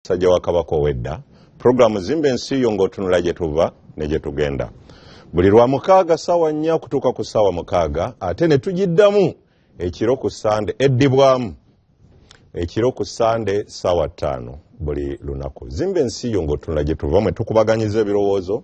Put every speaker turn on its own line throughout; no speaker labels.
musajja wa Kabaka ow'edda programu zimbe ensi yo ng'otunula gye tuva ne gye tugenda buli lwa mukaaga ssaawa 4 kutuuka ku ssaawa 6 ate ne tugiddamu ekiro ku Sande eddibwamu ekiro ku Sande ssaawa 5 buli lunaku zimbe ensi yo ng'otunula gye tuva mwe tukubaganyiza ebirowoozo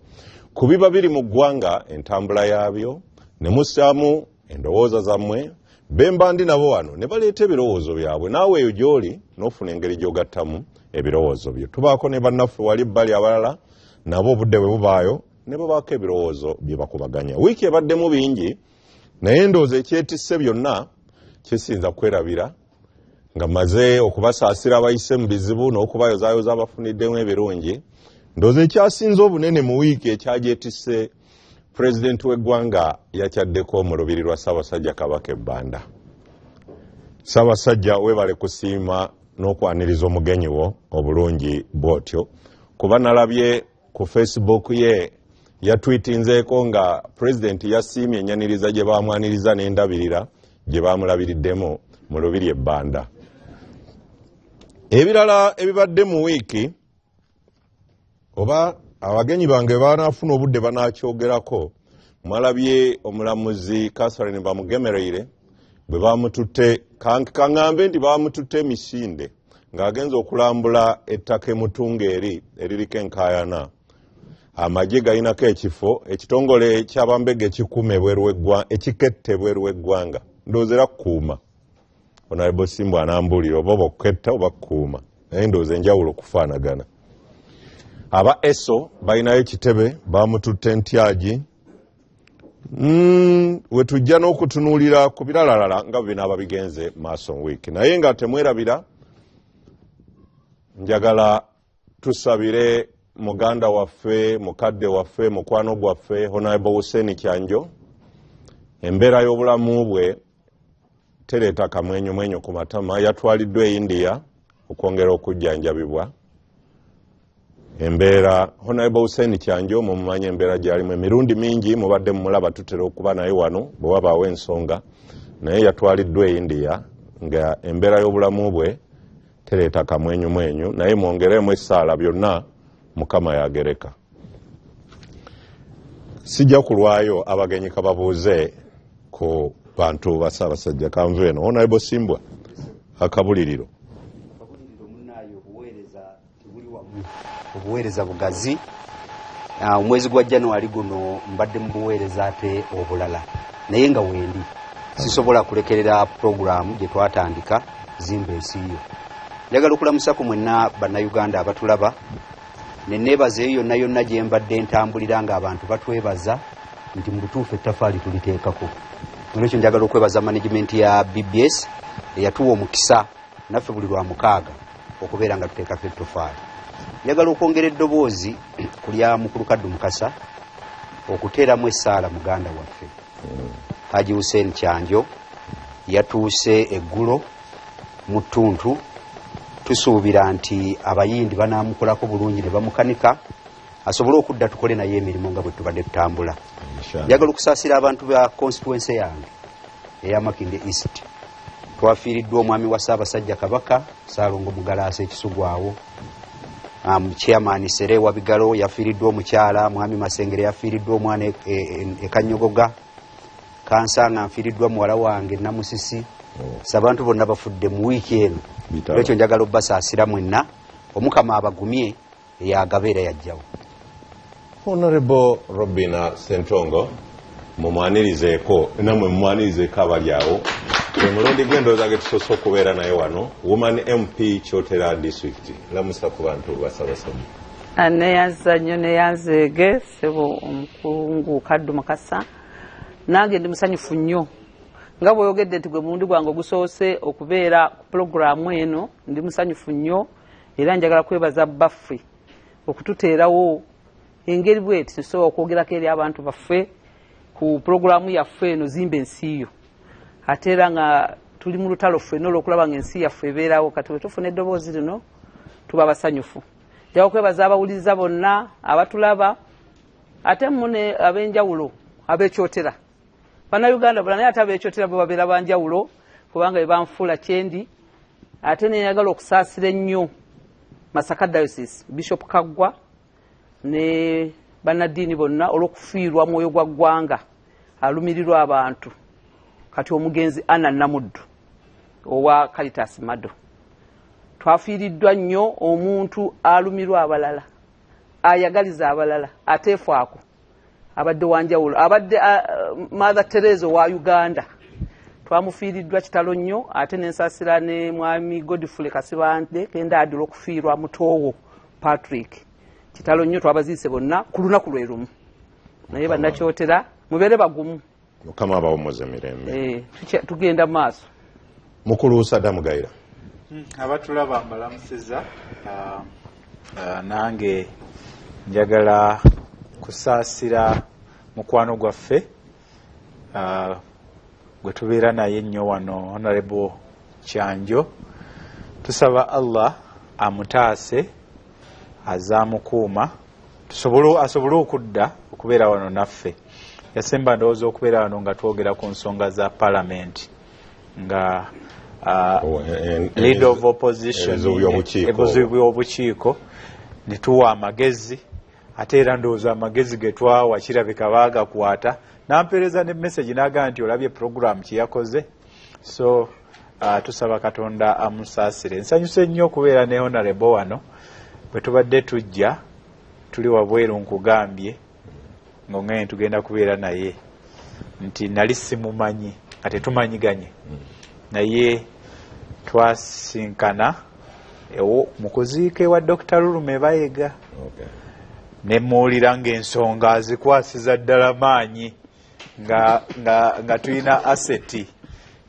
ku biba biri mu ggwanga entambula yaabyo ne mussaamu endowooza zammwe bemba ndi nabo wano ne baleeta ebirowoozo byabwe naawe eyo gy'oli n'ofuna engeri gy'ogattamu ebirowoozo byo tubaako ne bannaffe wali ebbali abalala nabo obudde bwe bubaayo ne babaako ebirowoozo bye bakubaganya wiiki ebaddemu bingi naye ndowooza ekyetisse byonna kisinza kwerabira nga maze okubasaasira abayise mu bizibu n'okubaayozayoza abafuniddemu ebirungi ndowooza ekyasinze obunene mu wiiki ekyagyetisse pulezidenti w'eggwanga yakyaddeko mu lubiri lwa Ssaabasajja Kabaka e Bbanda. Ssaabasajja weebale kusiima n'okwaniriza omugenyi wo obulungi bw'otyo kuba nalabye ku Facebook ye yatwitinzeeko nga pulezidenti yasiimye ennyaniriza gye baamwaniriza n'endabirira gye baamulabiriddemu mu lubiri e Bbanda. Ebirala ebibadde mu wiiki oba abagenyi bange banaafuna obudde banakyogerako mwalabye omulamuzi Catherine Bamugemereire bwe bamututte kaŋŋambe nti bamututte emisinde ng'agenza okulambula ettaka emutunga eririko enkaayana amagye galinako ekifo ekitongole ky'abambega ekikuuma ekikette ebweru w'eggwanga ndowooza era kukuuma Honorable Simbu anambuulira oba okuketta oba kukuuma naye ndowooza enjawulo okufaanagana. Aba ESO balinayo ekitebe bamututte ntyagi wetujja n'okutunuulira ku biralalala nga binaaba bigenze maaso wiiki naye nga temwerabira njagala tusabire muganda waffe mukadde waffe mukwano gwaffe Honorable Hussein Kyanjo embeera y'obulamu bwe tereeta kamwenyumwenyu ku matama yatwaliddwa e India okwongera okujjanjabibwa embeera Honorable Hussein Kyanjo mumumanyi embeera gyalimu emirundi mingi mubadde mumulaba tutera okuba naye wano bwe wabaawo ensonga naye yatwaliddwa e India nga embeera y'obulamu bwe tereeta kamwenyumwenyu naye mwongeremu essaala byonna Mukama yagereka. Sijja kulwayo abagenyi kababuuze ku bantu ba Ssaabasajja kanve eno Honorable Simbwa akabuliriro
munaayo obuweereza bugazi omwezi gwa January guno mbadde mu buweereza ate obulala naye nga wendi sisobola kulekerera programu gye twatandika zimba ensi yo. Njagala okulamusa ku mwenna bannayuganda abatulaba ne neebaza eyo yonna yonna gye mbadde ntambulira nga abantu batwebaza nti mu butuufu ettafaali tuliteekako. Olwekyo njagala okwebaza management ya BBS eyatuwa omukisa naffe buli lwa mukaaga okubeera nga tuteekako ettofaali. Njagala okwongera eddoboozi ku lya Mukulu Kaddu Mukasa okuteeramu essaala muganda waffe Haji Hussein Kyanjo yatuuse eggulo mu ttuntu tusuubira nti abayindi banaamukolako bulungi ne bamukanika asobole okudda tukole naye emirimu nga bwe tubadde tutambula. Njagala okusaasira abantu ba constituency yange eya Makindye East. Twafiiriddwa omwami wa Ssaabasajja Kabaka Ssaalongo Mugalaasa ekisugwawo, chairman Serewa Bigalo yafiiriddwa omukyala, mwami Masengere yafiiriddwa omwana Ekanyogoga, Kansanga nfiiriddwa muwala wange Namusisi. Sabantu bonna bafudde mu wiiki eno. Lwekyo njagala obbasaasira mwenna Omukama abagumye eyagabeera yajjawo.
Honorable Robina Ssentongo mumwanirizeeko namwe mumwanirizeeko abali awo omulundi gw'endowooza ge tusoose okubeera naye wano Woman MP Kyotera District lamusa ku bantu ba Ssaabasajja.
Neyanza nnyo neyanzeege ssebo omukungu Kaddu Mukasa nange ndi musanyufu nnyo nga bw'oyogedde nti gwe mulundi gwange ogusoose okubeera ku pulogulaamu eno ndi musanyufu nnyo era njagala kwebaza baffe okututeerawo engeri bweti tusobola okwogerako eri abantu baffe ku pulogulaamu yaffe eno zimba ensi yo ate era nga tuli mu lutalo ffenna olw'okulaba nga ensi yaffe ebeerawo kati bwe tufuna eddoboozi lino tuba basanyufu. Njagala kwebaza abawuliriza bonna abatulaba ate mune ab'enjawulo ab'ekyotera Bannayuganda bonna naye ate ab'ekyotera bo babeera banjawulo kubanga be banfuula kyendi ate ne njagala okusaasira ennyo Masaka Diocese Bishop Kaggwa ne bannaddiini bonna olw'okufiirwa mwoyo gwa ggwanga alumirirwa abantu kati omugenzi Anna Namuddu owa Caritas Mado. Twafiiriddwa nnyo omuntu alumirwa abalala ayagaliza abalala ateefaako abadde wanjawulo abadde Mother Teresa wa Uganda twamufiiriddwa kitalo nnyo ate n'ensaasira ne mwami Godfrey Kasibande kenda adula okufiirwa mutoowo Patrick kitalo nnyo twabaziise bonna ku lunaku lwe lumu naye bannakyotera mubeere bagumu
Mukama abawommoze mirembe
tugenda maaso
Mukulu Saddam Gaira
abatulaba mbalamusiza nange njagala kusaasira mukwano gwaffe gwe tubeera naye nnyo wano Honorable Kyanjo tusaba Allah amutaase azaamukuuma asobole okudda okubeera wano naffe yasemba ndowooza okubeera wano nga twogera ku nsonga za Parliament nga leader of opposition ebuzibu by'obukiiko ne tuwa amagezi ate era ndowooza amagezi ge twawa kirabika baagakwata nampeereza ne message n'agamba nti olabye program kye yakoze so tusaba Katonda amusaasire. Nsanyuse nnyo okubeera ne Honorable wano bwe tubadde tujja tuli wabweru nkugambye ng'onganye tugenda kubeera naye nti nali simumanyi ate tumanyiganye naye twasinkana ewo mu kuziika ewa Dr. Lulume Bayega ne muwulira ng'ensonga azikwasiza ddala maanyi nga tulina aseti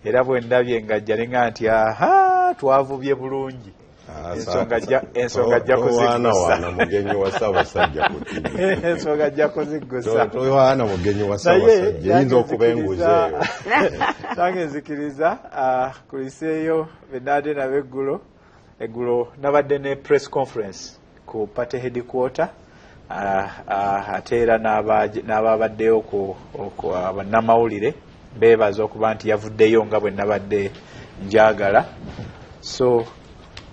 era bwe ndabye ng'ajja ne nti aha twavubye bulungi ensonga ajja kuzigusa
mugenyi wa Ssaabasajja
ensonga ajja kuzigusa
Yohana mugenyi wa Ssaabasajja yinza okuba enguzi eyo
nange nzikiriza kuliseeyo benade nab'eggulo nabadde ne press conference ku party headquarter ate era n'ababaddeyo ku bannamawulire beebaza okuba nti yavuddeyo nga bwe nabadde njagala so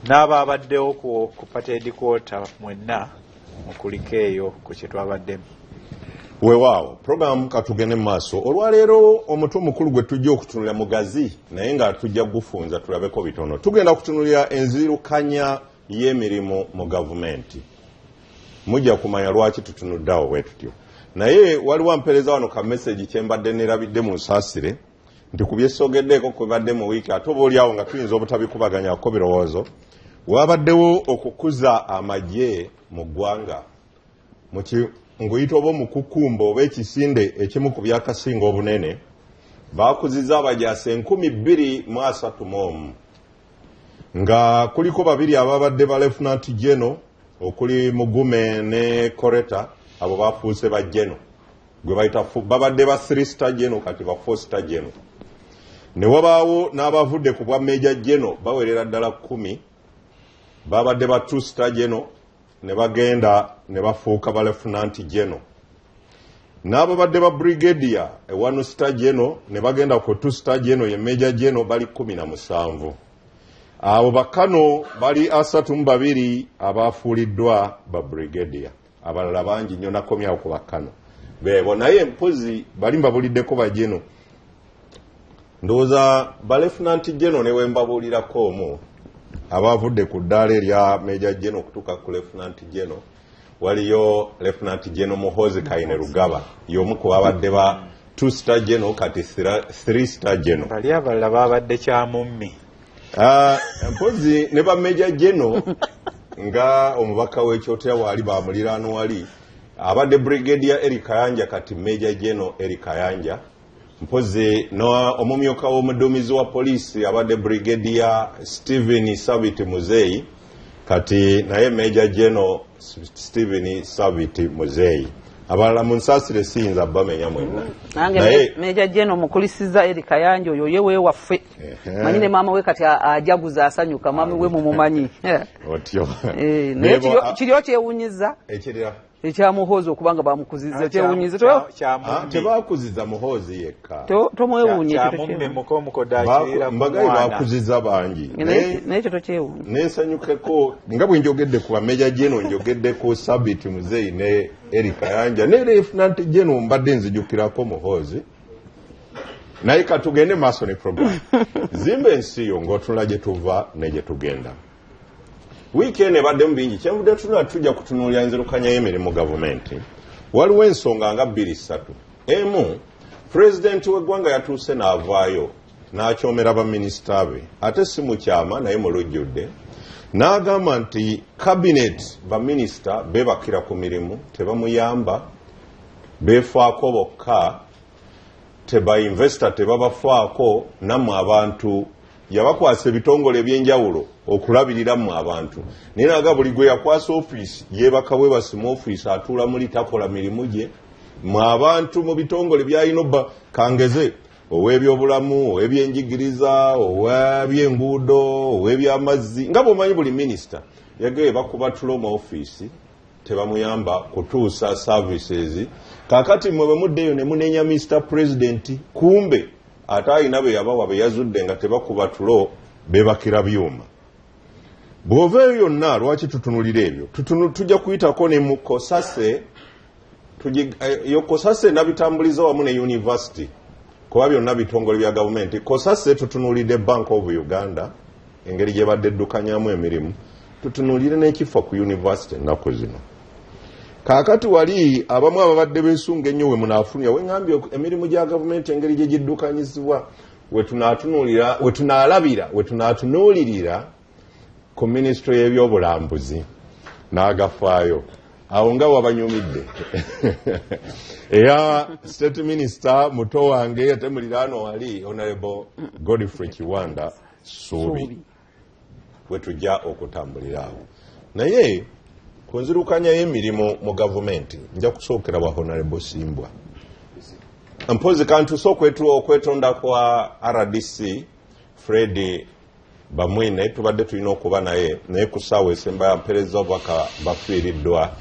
n'ababaddewo ku party headquarter mwenna mukuliko eyo ku kye twabaddemu
weewaawo program katugende mu maaso olwaleero omutwe omukulu gwe tujja okutunulira mugazi naye nga tujja gufunza tulabeko bitono tugenda kutunulira enzirukanya y'emirimu mu gavumenti mujja kumanya lwaki tutunuddeawo bwe tutyo naye waliwo mpeereza wano ka message kyembadde neerabidde mu nsaasire nti ku byesogeddeeko kwebadde mu wiiki ate oba oliawo nga tuyinza obutabikubaganyako birowoozo wabaddewo okukuza amagye mu ggwanga ng'oyita oba omukukumba oba ekisinde ekimu ku byakasinga obunene baakuziza abajaasi 231 nga kuliko babiri ababadde ba Lieutenant General okuli Mugume ne Koreta abo bafuuse ba General gwe bayita babadde ba 3-star General kati ba 4-star General ne wabaawo n'abavudde ku bwa Major General bawerera ddala 10 babadde ba 2-star General ne bagenda ne bafuuka ba Lieutenant General n'abo badde ba Brigadier 1-star General ne bagenda ku 2-star General ye Major General bali 17 abo bakano bali 32 abafuuliddwa ba Brigadier abalala bangi nnyo nakomyawo ku bakano beebo naye mpozi bali mbabuliddeko ba General ndowooza ba Lieutenant General ne wembabuulirako omu abavudde ku ddaala erya Major General okutuuka ku Lieutenant General waliyo Lieutenant General Muhoozi Kaine Rugaba y'omu ku babadde ba 2-star General kati 3-star General
bali abalala babadde kyamummi
mpozi ne ba Major General nga omubaka w'ekyotera waali bamuliraano wali abadde Brigadier Eric Kayanja kati Major General Eric Kayanja mpozi omumyuka w'omuduumizi wa poliisi abadde Brigadier Stephen Sabit Muzeyi kati naye Major General Stephen Sabit Muzeyi abalala mu nsaasire siyinza bamenya mwenna
nange Major General mukulisiza Eric Kayanja oyo yewe waffe manyi ne maama we kati ajaguza asanyuka maama we mumumanyi
otyo
naye kiriyo kyewunyiza
ekirira
ekyamuhoozi okubanga bamukuzizza kyewunyize
tebakuziza muhoozi yekka
tomwewunye
mbagaye bakuziza bangi
naye kyo tokyewunye
nensanyukeko nga bwe njogedde ku bameja jeno njogedde ku Sabit Muzeyi ne Erika Yanja ne Lieutenant Jeno mbadde nzijukirako muhoozi naye katugende maaso ne program zimba ensi yo ng'otunula gye tuva ne gye tugenda weekend ebaddemu bingi kyenvudde tunula tujja kutunuulira enzirukanya y'emirimu gavumenti waliwo ensonga nga 2-3 emu pulezidenti w'eggwanga yatuuse n'avaayo n'akyomera baminisita be ate si mukyama naye mulujjudde n'agamba nti kabinet baminisita beebakira ku mirimu tebamuyamba beefaako bokka tebainvesta tebabafaako nammwe abantu yabakwasa ebitongole ebyenjawulo okulabiriramu abantu naye naga buli gwe yakwasa ofiisi yeebaka bwe basima ofiisi atuula muli takola mirimu gye mwe abantu mu bitongole byayina kangeze ow'ebyobulamu ow'ebyenjigiriza ow'ebyenguudo ow'ebyamazzi nga bw'omanyi buli minisita yagaye bakubatula mu ofiisi tebamuyamba kutuusa services kakati mwe bwe muddeyo ne munenya Mr. President kumbe ate alina be yabawa be yazudde nga tebakuba tulo beebakira byuma bw'ova eyo yonna lwaki tutunulira ebyo tujja kuyitako ne mu Kosase yo Kosase nabitambuliza wamu ne university kuba byonna bitongole bya gavumenti Kosase tutunulidde Bank of Uganda engeri gye badde eddukanyamu emirimu tutunulire n'ekifo ku university ennaku zino kakati wali abamu ababadde beesunga ennyo we munaafunira wengambye emirimu gya gavumenti engeri gye giddukanyizibwa we tunaatunuulirira ku minisitule y'ebyobulambuzi n'agafaayo awo nga wabanyumidde eya state minister muto wange ate muliraano wali honorable Godfrey Kiwanda Suubi we tujja okutambuliraawo naye ku nzirukanya y'emirimu mu gavumenti nja kusookera wa honorable Simbwa mpozi kantu okwetonda kwa RDC Fred Bamwine tubadde tulina okuba naye ku ssaawa esemba ya mpereza obubaka bafiiriddwa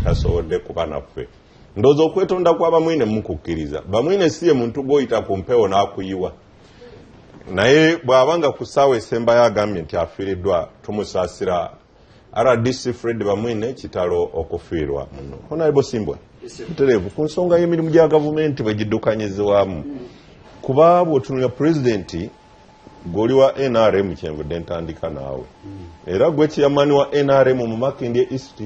tasobodde kuba naffe ndowooza okwetonda kwa Bamwine mukukkiriza Bamwine si ye muntu gw'oyita ku mpewo n'akuyiwa naye bw'abanga ku ssaawa esemba yagambye nti afiiriddwa tumusaasira RDC Fred Bamwine kitalo okufiirwa muno honorable Simbwa terevu ku nsonga y'emirimu gya gavumenti bwe giddukanyizibwamu kuba bw'otunulira pulezidenti goli wa NRM kyenvudde ntandika naawe era gwe kiyamani wa NRM mu Makindye East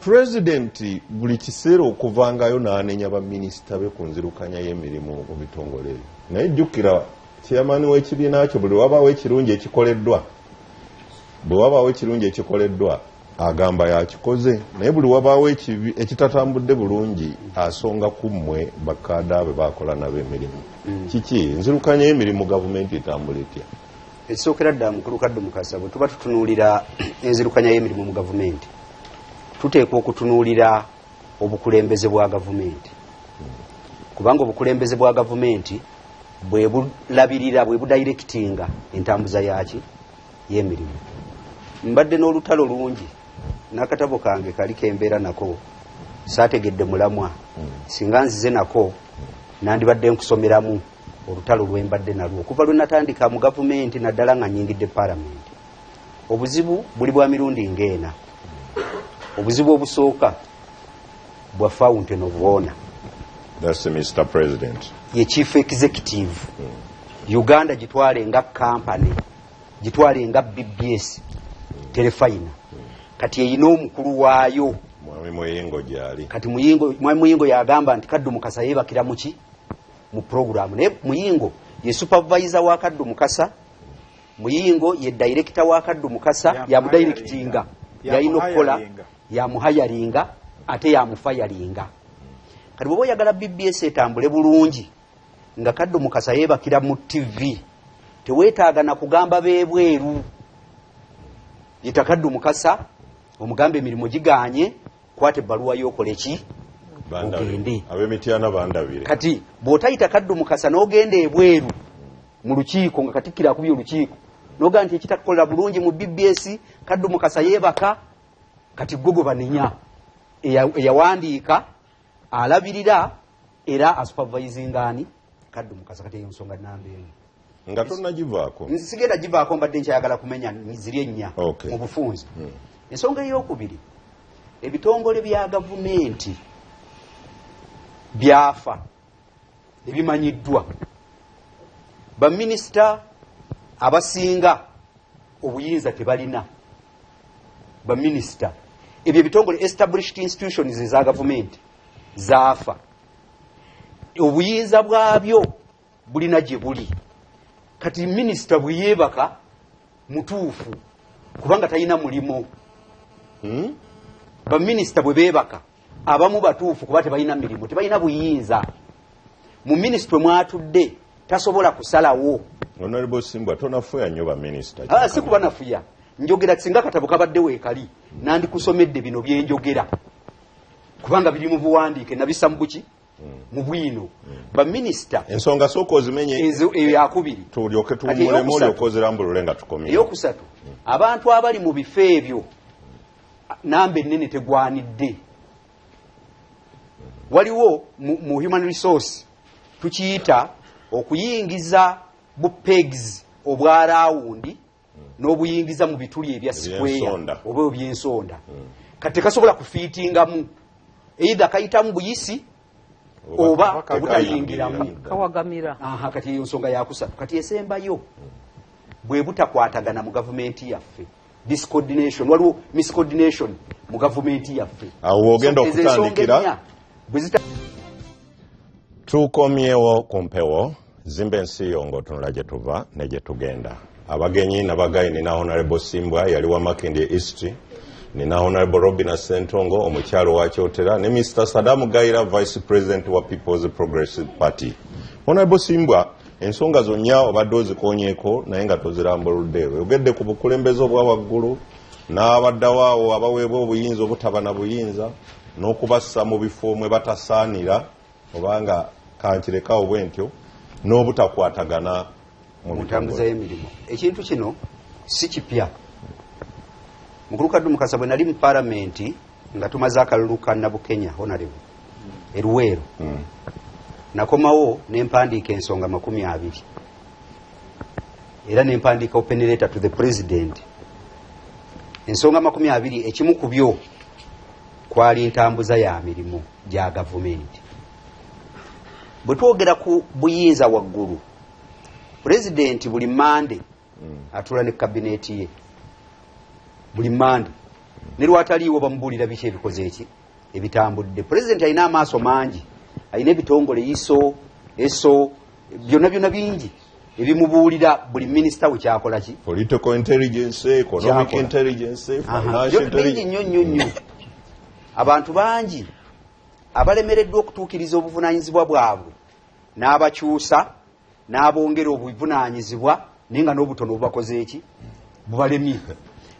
pulezidenti buli kiseera okuvangayo n'anenya baminisita be ku nzirukanya y'emirimu mu bitongole ebyo naye jjukira kiyamani w'ekibiina kyo buli wabaawo ekirungi ekikoleddwa agamba yakikoze naye buli wabaawo ekitatambudde bulungi asonga ku mmwe bakkaada be bakola nabo emirimu kiki nzirukanya y'emirimu gavumenti etambula etya
ekisookera ddala mukulu kadde mukasa bwe tuba tutunuulira enzirukanya y'emirimu mu gavumenti tuteekwa okutunuulira obukulembeze bwa gavumenti kubanga obukulembeze bwa gavumenti bwe bulabirira bwe budayirekitinga entambuza yaki y'emirimu mbadde n'olutalo lungi n'akatabo kange kali kembeera nako saategedde mulamwa singa nzize nako nandibadde nkusomeramu olutalo lwembadde nalwo okuva lwe natandika mu gavumenti naddala nga nnyingidde paalamenti obuzibu buli bwa mirundi ng'ena obuzibu obusooka bwa fountain of honor
that's Mr. President
ye chief executive Uganda gitwale nga company gitwale nga BBS telefayina kati eyina omukulu waayo
mwami Muyingo gyali
kati mwami Muyingo yagamba nti Kaddu Mukasa yeebakira muki mu program naye Muyingo ye supervisor wa Kaddu Mukasa Muyingo ye director wa Kaddu Mukasa ya mudirectinga yayina okukola yamuhayaringa ate yamufayaringa kati bw'oba oyagala BBS etambule bulungi nga Kaddu Mukasa yeebakira mu TV teweetaaga na kugamba beebweru yita Kaddu Mukasa omugambe emirimu giganye kwate ebbaluwa y'okole ki ogende
ab'emityana bandabire
kati bw'otayita Kaddu Mukasa n'ogenda ebweru mu lukiiko nga Katikkiro akubye olukiiko n'ogamba nti ekitakukolera bulungi mu BBS Kaddu Mukasa yeebaka kati gogo banenya eyawandiika alabirira era asupervising ani Kaddu Mukasa kati ensonga namba eno
nga tonnagivaako
sigenda givaako mbadde nkyayagala kumenya ziri ennya mu bufunze ensonga ey'okubiri ebitongole bya gavumenti byafa ebimanyiddwa baminisita abasinga obuyinza tebalina baminisita ebyo ebitongole established institutions eza gavumenti zaafa obuyinza bwabyo bulina gye buli kati minisita bwe yeebaka mutuufu kubanga talina mulimo baminisita bwe beebaka abamu batuufu kuba tebalina mirimu tebalina buyinza mu minisitule mwatudde tasobola kusalawo
Honorable Simbwa tonafuya nnyo baminisita
si kuba nafuya njogera singa katabo kabaddewo ekali nandikusomedde bino byenjogera kubanga biri mu buwandiike nabisa mu buki mu bwino baminisita
ensonga sooka ozimenye
eyakubiri
tulyoke tuwummulemu olyoke ozirambulule nga tukomye
eyokusatu abantu abali mu bifo ebyo namba ennene tegwanidde waliwo mu human resource tukiyita okuyingiza bupegs obwarawundi n'obuyingiza mu bituli ebya square oba ebyensonda kati tekasobola kufiitingamu either kayitamu buyisi oba obutayingiramu
kawagamira
kati eyo nsonga yakusatu kati esembayo bwe butakwatagana mu gavumenti yaffe discoordination waliwo miscoordination mu gavumenti yaffe
awo ogenda okutandikira tukomyewo ku mpewo zimba ensi yo ng'otunula gye tuva ne gye tugenda abagenyi nabagayi nina Honorable Simbwa yali wa Makindye East nina Honorable Robina Sentongo omukyalo wa Kyotera ne Mr. Saddam Gaira Vice President wa People's Progressive Party. Honorable Simbwa ensonga zonna obadde ozikonyeeko naye nga tozirambuludde oyogedde ku bukulembeze obwa waggulu n'abaddawaawo abaweebwa obuyinza obutaba na buyinza n'okubassa mu bifo mwe batasaanira obanga kankirekawo bwe ntyo n'obutakwatagana
mu ntambuza y'emirimu ekintu kino si kipya mukulu Kaddu Mukasa bwe nali mu palamenti nga tumaze akalulu ka Nabukenya Honorable Eruweero nakomawo nempandiika ensonga 20 era nempandiika open letter to the president ensonga 20 ekimu ku byo kwali ntambuza ya mirimu gya gavumenti bwe twogera ku buyinza waggulu president buli mande atula ne kabineti ye buli mande ne lwataliiwo bamubulira biki ebikoze eki ebitambudde president alina amaaso mangi alina ebitongole eso byonna bingi ebimubuulira buli minisita we kyakola ki
political intelligence economic intelligence financial intelligence
nnyo abantu bangi abalemereddwa okutuukiriza obuvunaanyizibwa bwabwe n'abakyusa n'abongera obuvunaanyizibwa naye nga n'obutono obubakoze eki bubalemye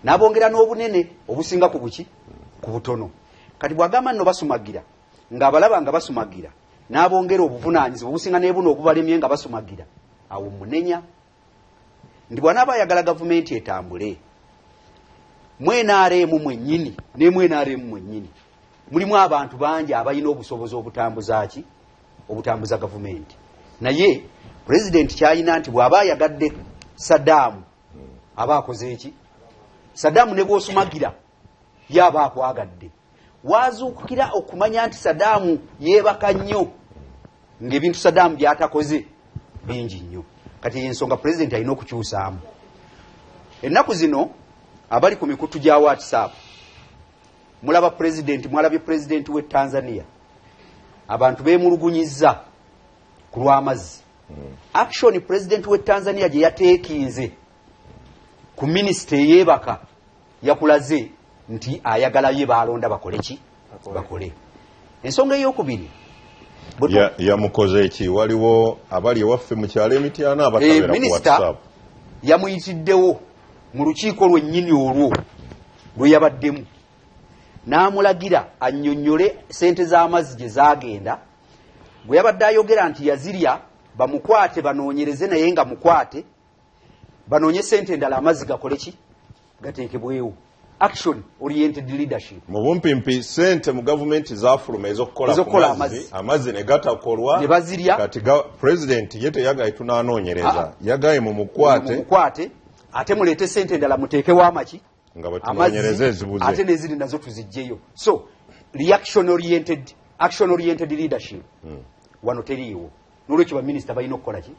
n'abongera n'obunene obusinga ku buki ku butono kati bwagamba nno basumagira ng'abalaba nga basumagira n'abongera obuvunaanyizibwa obusinga n'ebuno obubalemye nga basumagira awo munenya ndi bw'anaaba ayagala gavumenti etambule mwenaaremu mwennyini ne mwenaaremu mwennyini mulimu abantu bangi abalina obusobozi obutambuza gavumenti naye president kyalina nti bw'aba ayagadde Saddam aba akoze eki Saddam ne bw'osumagira yaba akwagadde wazuukukira okumanya nti Saddam yeebaka nnyo ng'ebintu Saddam by'atakoze bingi nnyo kati ensonga president alina okukyusaamu ennaku zino abali ku mikutu gya WhatsApp mwalabye president w'e Tanzania abantu beemulugunyizza ku lw'amazzi action president w'e Tanzania gye yateekinze ku minisita eyeebaka yakulaze nti ayagala ye baalonda bakole ki bakole ensonga ey'okubiri
yamukoze eki waliwo abali ewaffe mu kyalo emityana abatabera ku WhatsApp
yamuyitiddewo mu lukiiko lwennyini olwo lwe yabaddemu n'amulagira annyonnyole sente z'amazzi gye zaagenda bwe yabadde ayogera nti yazirya bamukwate banoonyereze naye nga mukwate banoonye sente endala amazzi gakole ki gateekebwewo action oriented leadership.
Mu bumpimpi sente mu gavumenti zafuluma ez'okukola amazzi ne gatakolwa
ne bazirya
kati president ye teyagaye tunaanoonyereza yagaye mu mukwate
ate muleete sente endala muteekewo amaki
nga batunoonyereza ezibuze
ate n'ezindi nazo tuzijjeyo. So action oriented leadership wano teriiwo. N'olwekyo baminisita balina okukola ki?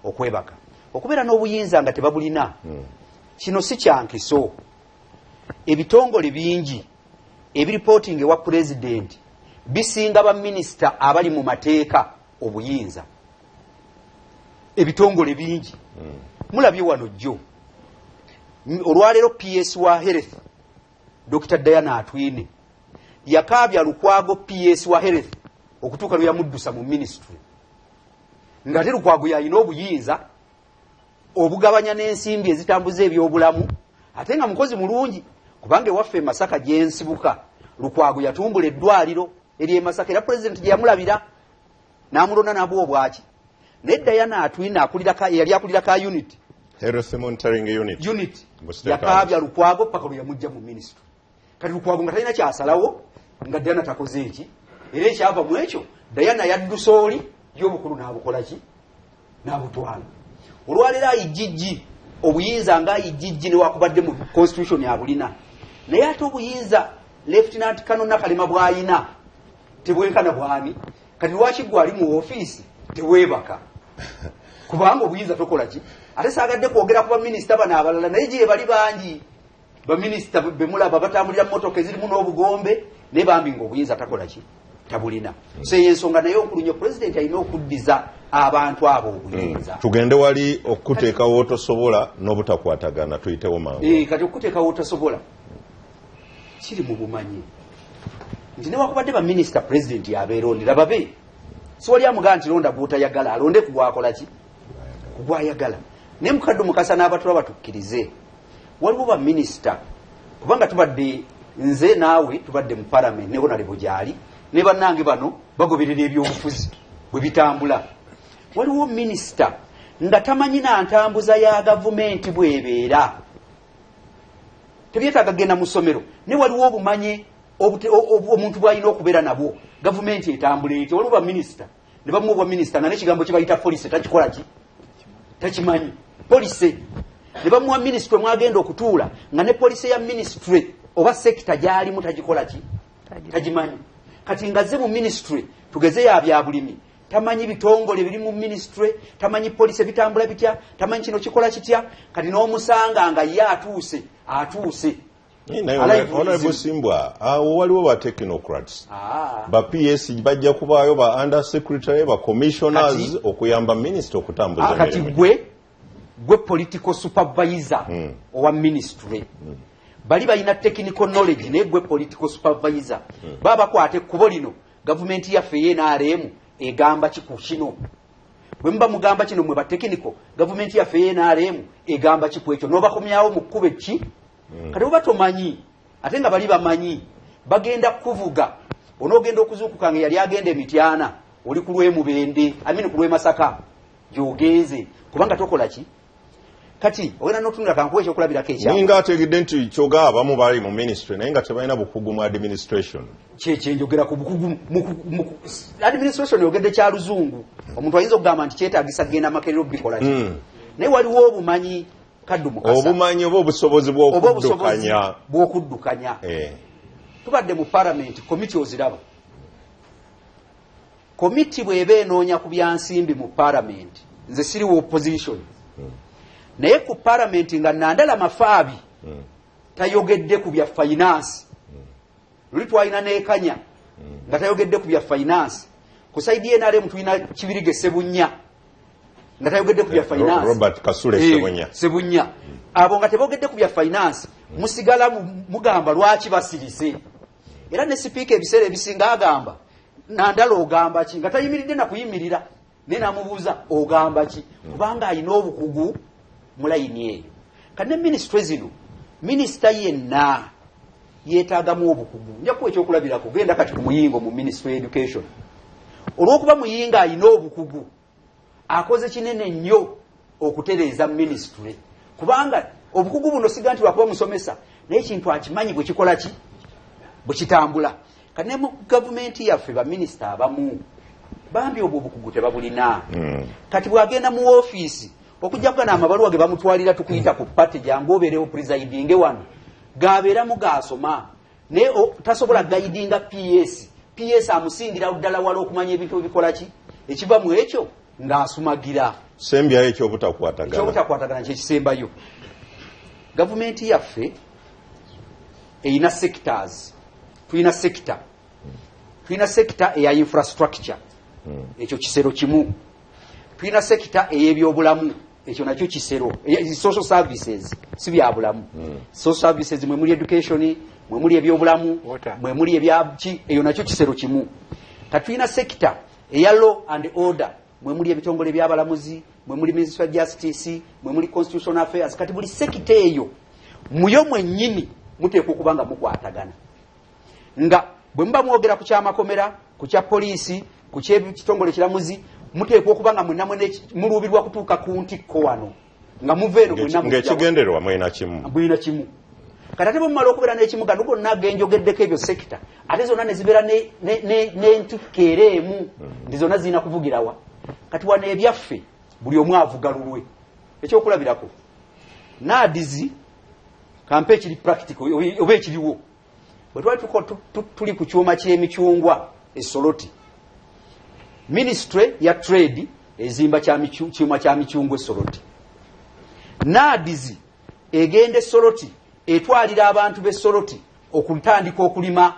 Okwebaka. Okubeera n'obuyinza nga tebabulina kino si kyankiso. Ebitongole bingi ebiripoting ewa president bisinga baminisita abali mu mateeka obuyinza. Ebitongole bingi mulabye wano jjo olwaleero PS wa health Dr. Diana Atwine yakaabya Lukwago PS wa health okutuuka lwe yamuddusa mu ministry nga ate Lukwago yalina obuyinza obugabanya n'ensimbi ezitambuza ebyobulamu ate nga mukozi mulungi kubanga ewaffe Masaka gyensibuka Lukwago yatumbula eddwaliro eri Masaka era president gye yamulabira n'amulonda nabwo obwaki ne Diana Atwine yali akulira ka unit
Health Monitoring Unit
yakaabya Lukwago paka lwe yamujja mu ministry. Kati Lukwago nga talina kyasalawo nga Diana takoze eki era ekyava mu ekyo Diana yaddusa oli y'obukulu n'abukola ki n'abutwala. Olwaleero ayijjijji obuyinza nga ayijjijji ne wakubadde mu constitution yabulina naye ate obuyinza Lieutenant Colonel Nakalema bw'ayina tebwenkana bwani kati lwaki gwe ali mu ofiisi teweebaka kubanga obuyinza tokola ki ate saagadde kwogera ku baminisita bano abalala naye gye bali bangi baminisita bemulaba batambulira mmotoka ezirimu n'obugombe naye bambi ng'obuyinza takola ki tabulina. So y'ensonga naye okulunyo president alina okuddiza abantu abo obuyinza.
Tugende wali okuteekawo otosobola n'obutakwatagana tuyitewo mangu.
Kati okuteekawo otosobola kiri mu bumanyi nti ne wakubadde baminisita president yabeerondera babe si wali amugaa nti londa gw'otayagala alonde ku gwakola ki ku gwayagala. Naye Mukadde Mukasa n'abatula batukkirize waliwo baminisita kubanga tubadde nze naawe tubadde mu parliament ne honorable gyali ne bannange bano bagoberera ebyobufuzi bwe bitambula. Waliwo minisita nga tamanyi na ntambuza ya gavumenti bw'ebeera tebyetaaga genda mu ssomero ne waliwo obumanyi omuntu bw'alina okubeera nabwo gavumenti etambula eti. Waliwo baminisita ne bamuwa bwaminisita nga n'ekigambo kye bayita police takikola ki takimanyi police ne bamuwa ministry mwagenda okutuula nga ne police ya ministry oba sekita gyalimu tagikola ki tagimanyi. Kati ngazze mu ministry tugeze ya byabulimi tamanyi bitongole biri mu ministry tamanyi police bitambula bitya tamanyi kino kikola kitya kati n'omusanga nga ye atuuse
Honorable Simbwa awo waliwo ba technocrats ba PS bajja kubaayo ba under secretary ba commissioners okuyamba minister okutambuza
kati gwe political supervisor owa ministry bali balina technical knowledge naye gwe political supervisor baba kwate ekkubo lino gavumenti yaffe y'NRM egamba kiku kino bwe mba mugamba kino mwe ba technical gavumenti yaffe y'NRM egamba kiku ekyo n'obakomyawo mu kkubo ki kati oba tomanyi ate nga bali bamanyi bagenda kuvuga onoogenda okuzuukuka nga yali agenda Emityana oli ku lw'Emubende ku lw'Emasaka gy'ogenze kubanga tokola ki kati ogenda n'otunula kankuwa ekyokulabirako ekyamu
ninga ategedde nti kyoga abamu bali mu ministry naye nga tebalina bukugu mu administration
kyekyenjogera ku bukugu administration yogedde kya luzungu omuntu ayinza okugamba nti kyetaagisa kgenda makerero bikola ki naye waliwo obumanyi Kaddu Mukasa
obumanyi oba obusobozi
bw'okuddukanya tubadde mu parliament committee oziraba committee bw'eba enoonya ku byansimbi mu parliament nze siriwo opposition naye ku parliament nga Nandala Mafaabi tayogedde ku bya finance luli twalina n'ekanya nga tayogedde ku bya finance ku saidi y'NRM tulina Kibirige Sebunya nga tayogedde ku bya finance
Robert Kasule
Sebunya abo nga tebogedde ku bya finance musigala mugamba lwaki basirise era ne speaker ebiseera ebisinga agamba Nandala ogamba ki nga tayimiridde na kuyimirira ne namubuuza ogamba ki kubanga alina obukugu mu layini eyo kati ne ministry zino minisita yenna yeetaagamu obukugu nja kuwa ekyokulabirako genda kati ku muyingo mu ministry education olw'okuba muyinga alina obukugu akoze kinene nnyo okutereeza ministry kubanga obukugu buno siga nti lwakuba musomesa naye ekintu akimanyi bwe kikola ki bwe kitambula. Kati ne mu gavumenti yaffe baminisita abamu bambi obwo obukugu tebabulina. Kati bwagenda mu woofiisi okujja kugana amabaluwa ge bamutwalira tukuyita ku pate jangu obeerewo presidinge wano gabeeramu gaasoma naye tasobola gayidinga PS amusingira ddala wala okumanya ebintu ebikola ki ekiva mu ekyo ng'asumagira.
Sembyayo ekyobutakkwatagana kyekisembayo. Gavumenti yaffe eyina sectors. Tulina sector eya infrastructure, ekyo kisero kimu. Tulina sector ey'ebyobulamu, ekyo nakyo kisero. Social services si bya bulamu. Social services mwe muli education, mwe muli ebyobulamu, mwe muli ebyaki, eyo nakyo kisero kimu. Tulina sector eya law and order, mwe muli ebitongole by'abalamuzi, mwe muli Ministry of Justice, mwe muli Constitutional Affairs. Kati buli sector eyo muyo mwennyini muteekwa okuba nga mukwatagana. Nga bwe muba mwogera ku kyamakomera, ku kya poliisi, ku ky'ekitongole kiramuzi, muteekwa okuba nga mwenna muluubirwa kutuuka ku ntikko wano nga muveeno ng'ekigendererwa mwina kimu.
Kati ate bwe mumala okubeera n'ekimu gano gonna genjogeddeko ebyo sekita ate zonna ne zibeera n'entikko era emu ndi zonna zirina kuvugirawa. Kati wano ebyaffe buli omu avuga lulwe. Ekyokulabirako NAADS kampe ekiri practical oba ekiriwo bwe twali tuli ku kyuma ky'emicungwa Soroti, Ministry ya Trade ezimba kyuma kya micungwa Soroti. NAADS egende Soroti etwalira abantu be Soroti okutandika okulima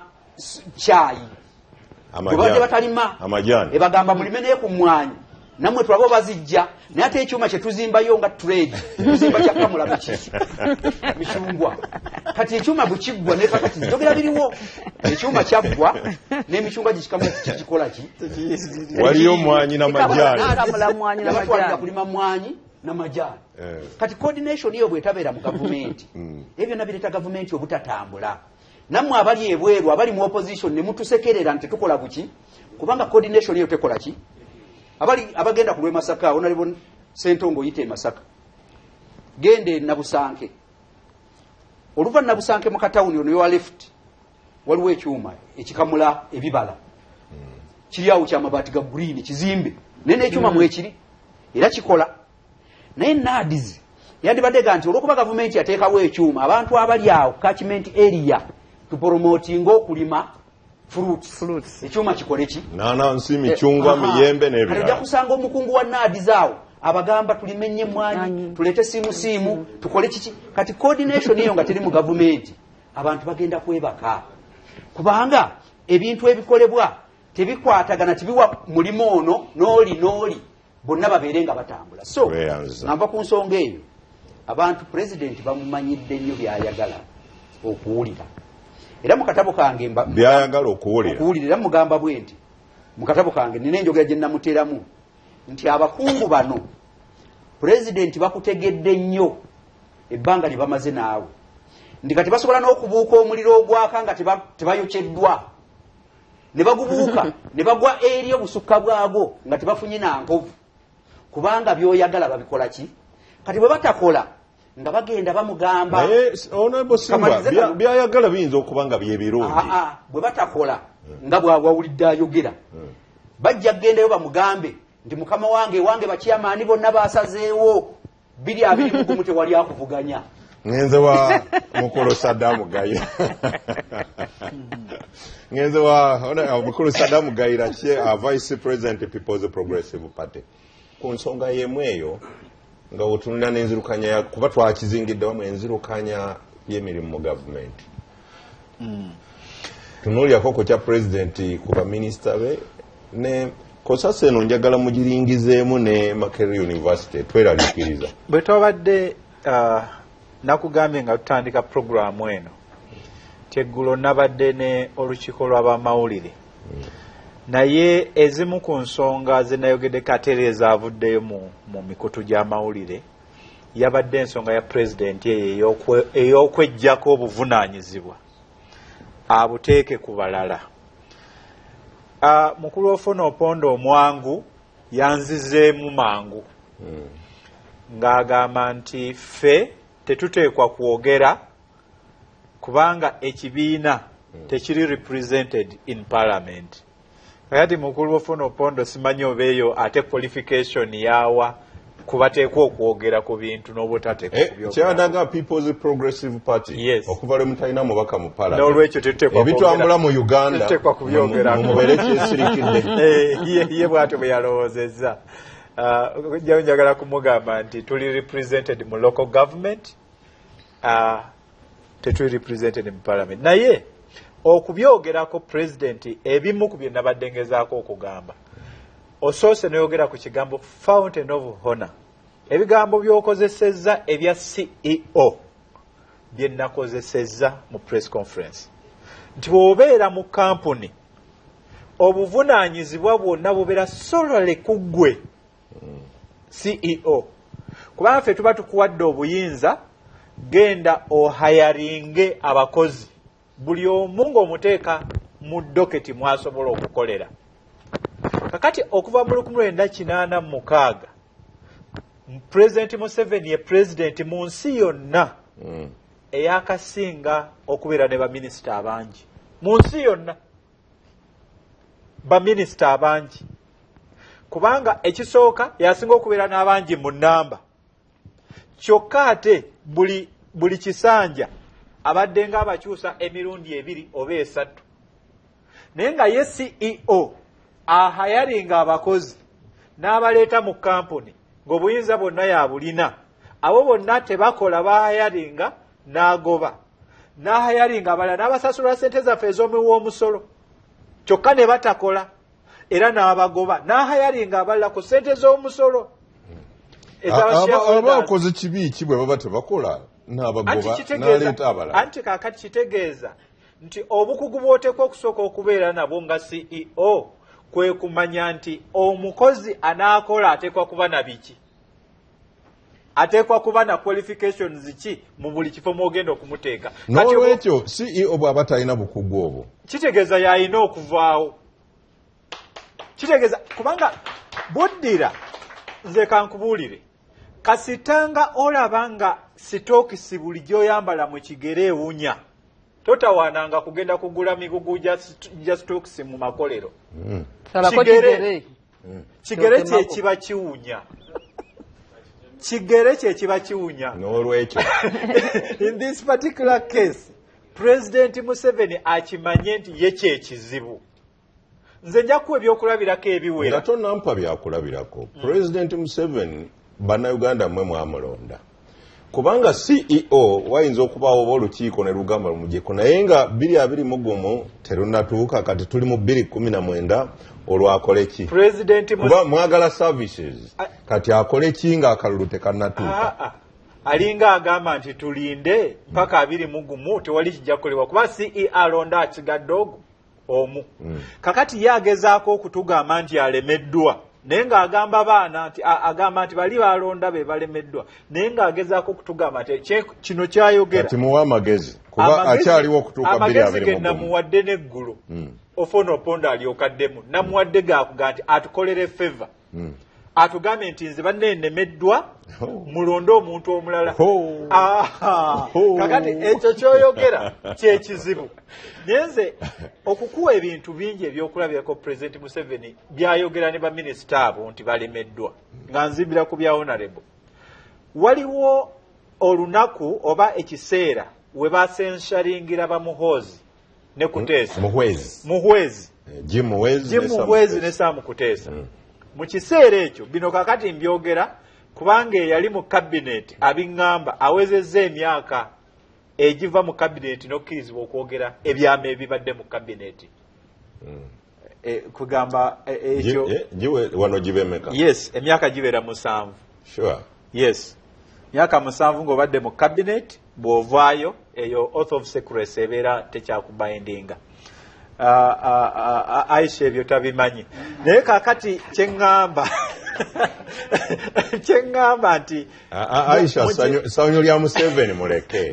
chai. Kubadde batalima
amajani
ebagamba mulime naye ku mmwanyi namwe twabo bazijja naye ate ekyuma kye tuzimbayo nga trade tuzimba kya kamula micungwa. Kati ekyuma bwe kiggwa ne kakati njogera biriwo ekyuma kyaggwa n'emicungwa gikikamu kikola ki
waliyo omwanyi n'amajani
batwalira kulima mwanyi n'amajani. Kati coordination iyo bwetabeera mu gavumenti ebyo nabireeta gavumenti obutatambula. Nammwe abali ebweru abali mu opposition ne mutusekerera nti tukola buki kubanga coordination iyo tekola ki. Abagenda ku Masaka onalibo Sentongo yite Masaka gende Nabusanke oluva Nabusanke mu katawuni ono yo left waliwo ekyuma ekikamula ebibala kiri awo kya mabati ga green kizimbe nene ekyuma mwekiri era kikola. Naye NAADS yandibadde ganti olwokuba gavumenti yateekawo ekyuma abantu abali awo catchment area tupromotinga okulima fruits. Ekyuma kikole ki
nanansi micungwa miyembe n'ebirala.
Ajja kusanga omukungu wa NAADS awo abagamba tulimenye mwanyi tulete simu tukole kiki. Kati coordination iyo nga teri mu gavumenti abantu bagenda kwebaka kubanga ebintu ebikolebwa tebikwatagana tibiwa mulimo ono n'oli bonna babeere nga batambula. So nava ku nsonga eyo abantu president bamumanyidde nnyo byayagala okuwulira. Era mu katabo kange
byayagala okuwulira
era mugamba bwe nti mu katabo kange nina enjogera gye namuteeramu nti abakungu bano president bakutegedde nnyo ebbanga lye bamaze naawe ndi kati basobola n'okubuuka omuliro ogwaka nga tebayokeddwa ne bagubuuka ne bagwa eri obusukka bwagwo nga tebafunye nankovu kubanga byoyagala babikola ki. Kati bwe batakola nga bagenda bamugamba
byayagala biyinza okuba nga byebirungi
bwe batakola nga bwawulidde ayogera bajja kugendayo bamugambe nti mukama wange bakyamaani bonna basazeewo 2-2 tewali akuvuganya.
Ngenze wa mukulu Saddam Gayira ngenze wa mukulu Saddam Gayira vice president People's Progressive Party ku nsonga y'emu eyo nga otunula n'enzirukanya kuba twakizingidde wamu enzirukanya y'emirimu mu gavumenti. Tunuulyako ku kya president ku baminisita be ne kosasa eno njagala mugiringizeemu ne Makerere University tweraliikiriza.
Bwe twabadde nakugambye nga tutandika programu eno teggulo nabadde ne olukiiko lw'abamawulire naye ezimu ku nsonga zenayogedde Katere ezavuddeyo mu mikutu gy'amawulire yabadde ensonga ya pulezidenti eyo ey'okweggyako obuvunaanyizibwa abuteeke ku balala. Mukulu ofuna Opondo Omwangu yanzizeemu mangu ng'agamba nti ffe tetuteekwa kwogera kubanga ekibiina tekiri represented in parliament. Kati mukulu ofuna opondo simanyi obeeyo ate qualification yawa kubateekwa okwogera ku bintu n'obutateekwa kubyogera.
Kyadaga People's Progressive Party.
Yes.
Okuva lwe mutalina mubaka mu parliament.
N'olwekyo tetuteekwa
ebitambula mu Uganda
tetuteekwa kubyogera.
Mubere kyesirikidde.
Ye bw'atyo bwe yalowoozezza. Njagala kumugamba nti tuli represented mu local government, tetuli represented mu parliament. Naye okubyogerako president ebimu ku bye nabadde ngezaako okugamba. Osoose n'oyogera ku kigambo fountain of honor. Ebigambo by'okozesezza ebya CEO bye nakozesezza mu press conference. Nti bw'obeera mu kampuni obuvunaanyizibwa bwonna bubeera solely ku ggwe CEO. Kubanga ffe tuba tukuwadde obuyinza genda ohayaringe abakozi. Buli omu ng'omuteeka mu doketi mwasobola okukolera. Kakati okuva mu 1986 President Museveni ye president mu nsi yonna eyakasinga okubeera ne baminisita abangi. Mu nsi yonna baminisita abangi. Kubanga ekisooka yasinga okubeera n'abangi mu nnamba. Kyokka ate buli kisanja abadde nga abakyusa emirundi 2 oba 3. Naye nga ye CEO ahayaringa abakozi n'abaleeta mu kampuni ng'obuyinza bwonna yabulina. Abo bonna tebakola bahayaringa n'agoba. N'ahayaringa abalala n'abasasula ssente zaffe ez'omuwoomusolo. Kyokka ne batakola era n'abagoba. N'ahayaringa abalala ku ssente z'omusolo.
Abakoze kibi ki bwe baba tebakola n'abagoba n'aleeta abalala.
Anti kaakati kitegeeza nti obukugu bw'oteekwa okusooka okubeera nabwo nga CEO kwe kumanya nti omukozi anaakola ateekwa kuba na biki. Ateekwa kuba na qualifications ki mu buli kifo mw'ogenda okumuteeka.
N'olwekyo CEO bw'aba talina bukugu obwo.
Kitegeeza y'alina okuvaawo. Kitegeeza kubanga buddira nze kankubuulire. Kasitanga olaba nga sitookisi buli gy'oyambala mu kigere ewunya. Totawaananga kugenda kugula migugu gya stokisi mu makolero. Kigere kye kiba kiwunya. Kigere kye kiba kiwunya.
N'olwekyo.
In this particular case, President Museveni akimanye nti ye kyekizibu. Nze nja kuwa ebyokulabirako ebiwera.
Nga tonnampa byakulabirako. President Museveni bannayuganda mmwe mwamulonda. Kubanga CEO wayinza okubaawo oba olukiiko ne lugamba lumujeko naye nga 2021 terunatuuka kati tuli mu 2019 olwakole ki? Kuba mwagala services kati akole ki nga akalulu tekannatuuka?
Alinga agamba nti tulinde mpaka 21 tewali kijja kukolebwa kuba CEO alonda akigadde ogwo omu. Kakati ye agezaako okutugamba nti alemeddwa. Naye ng'agamba baana agamba nti bali balonda be balemeddwa. Naye ng'agezaako okutugamba nti kino kyayogera.
Kati muwa amagezi kuba akyaliwo okutuuka 2021.
Amagezi ge namuwadde n'eggulu. Ofuna Oponda alyokaddemu. Namuwadde gakuga nti atukolere favor. Atugambe nti nze banne nemeddwa mulonde omuntu omulala. Kakati ekyo kyoyogera kyekizibu. Nyenze okukuwa ebintu bingi ebyokulabirako President Museveni byayogera ne baminisita abo nti balemeddwa. Nga nzibira ku bya honorable. Waliwo olunaku oba ekiseera we basensharingira bamuhoozi ne kuteesa. Muhwezi.
Jim
Muhwezi ne Sam Kuteesa. Mu kiseera ekyo bino kakati mbyogera kubanga yali mu cabinet abingamba awezezza emyaka egiva mu cabinet n'okkirizibwa okwogera ebyama ebibadde mu cabinet. Kugamba ekyo
wano gibemeka.
Yes, emyaka gibeera 7.
Sure.
Yes. Myaka 7 ng'obadde mu cabinet bw'ovaayo eyo oath of secrecy ebeera tekyakubindinga. Aisha ebyo tabimanyi. Naye kakati kyeŋŋamba nti
Aisha sanyo lya Museveni muleke.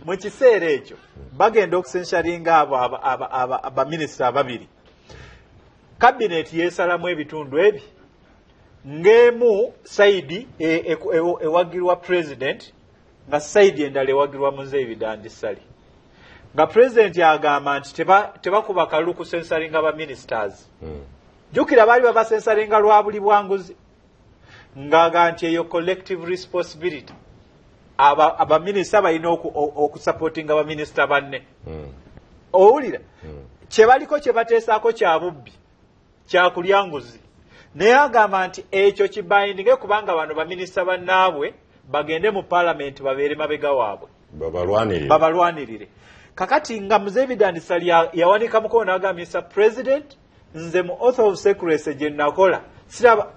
Mu kiseera ekyo bagenda okusensharinga abo abaminisita ababiri. Cabinet yeesalamu ebitundu ebi ng'emu saidi ewagirwa president nga saidi endala ewagirwa Muzeeyi Bidandi Ssali nga pulezidenti agamba nti tebakuba kalulu kusensalinga baministers. Jjukira baali babasensalinga lwa buli bwanguzi ng'aga nti eyo collective responsibility abaminisita balina okusupportinga baminisita banne. Owulira kye baliko kye bateesaako kya bubbi kya kulya nguzi naye agamba nti ekyo kibindinge kubanga bano baminisita bannaabwe bagende mu parliament babeere mabega waabwe babalwanirire. Kakati nga Muzeeyi Bidandi Ssali yawanika mukono n'agamba Mr. President nze mu oath of secrecy gye nakola siraba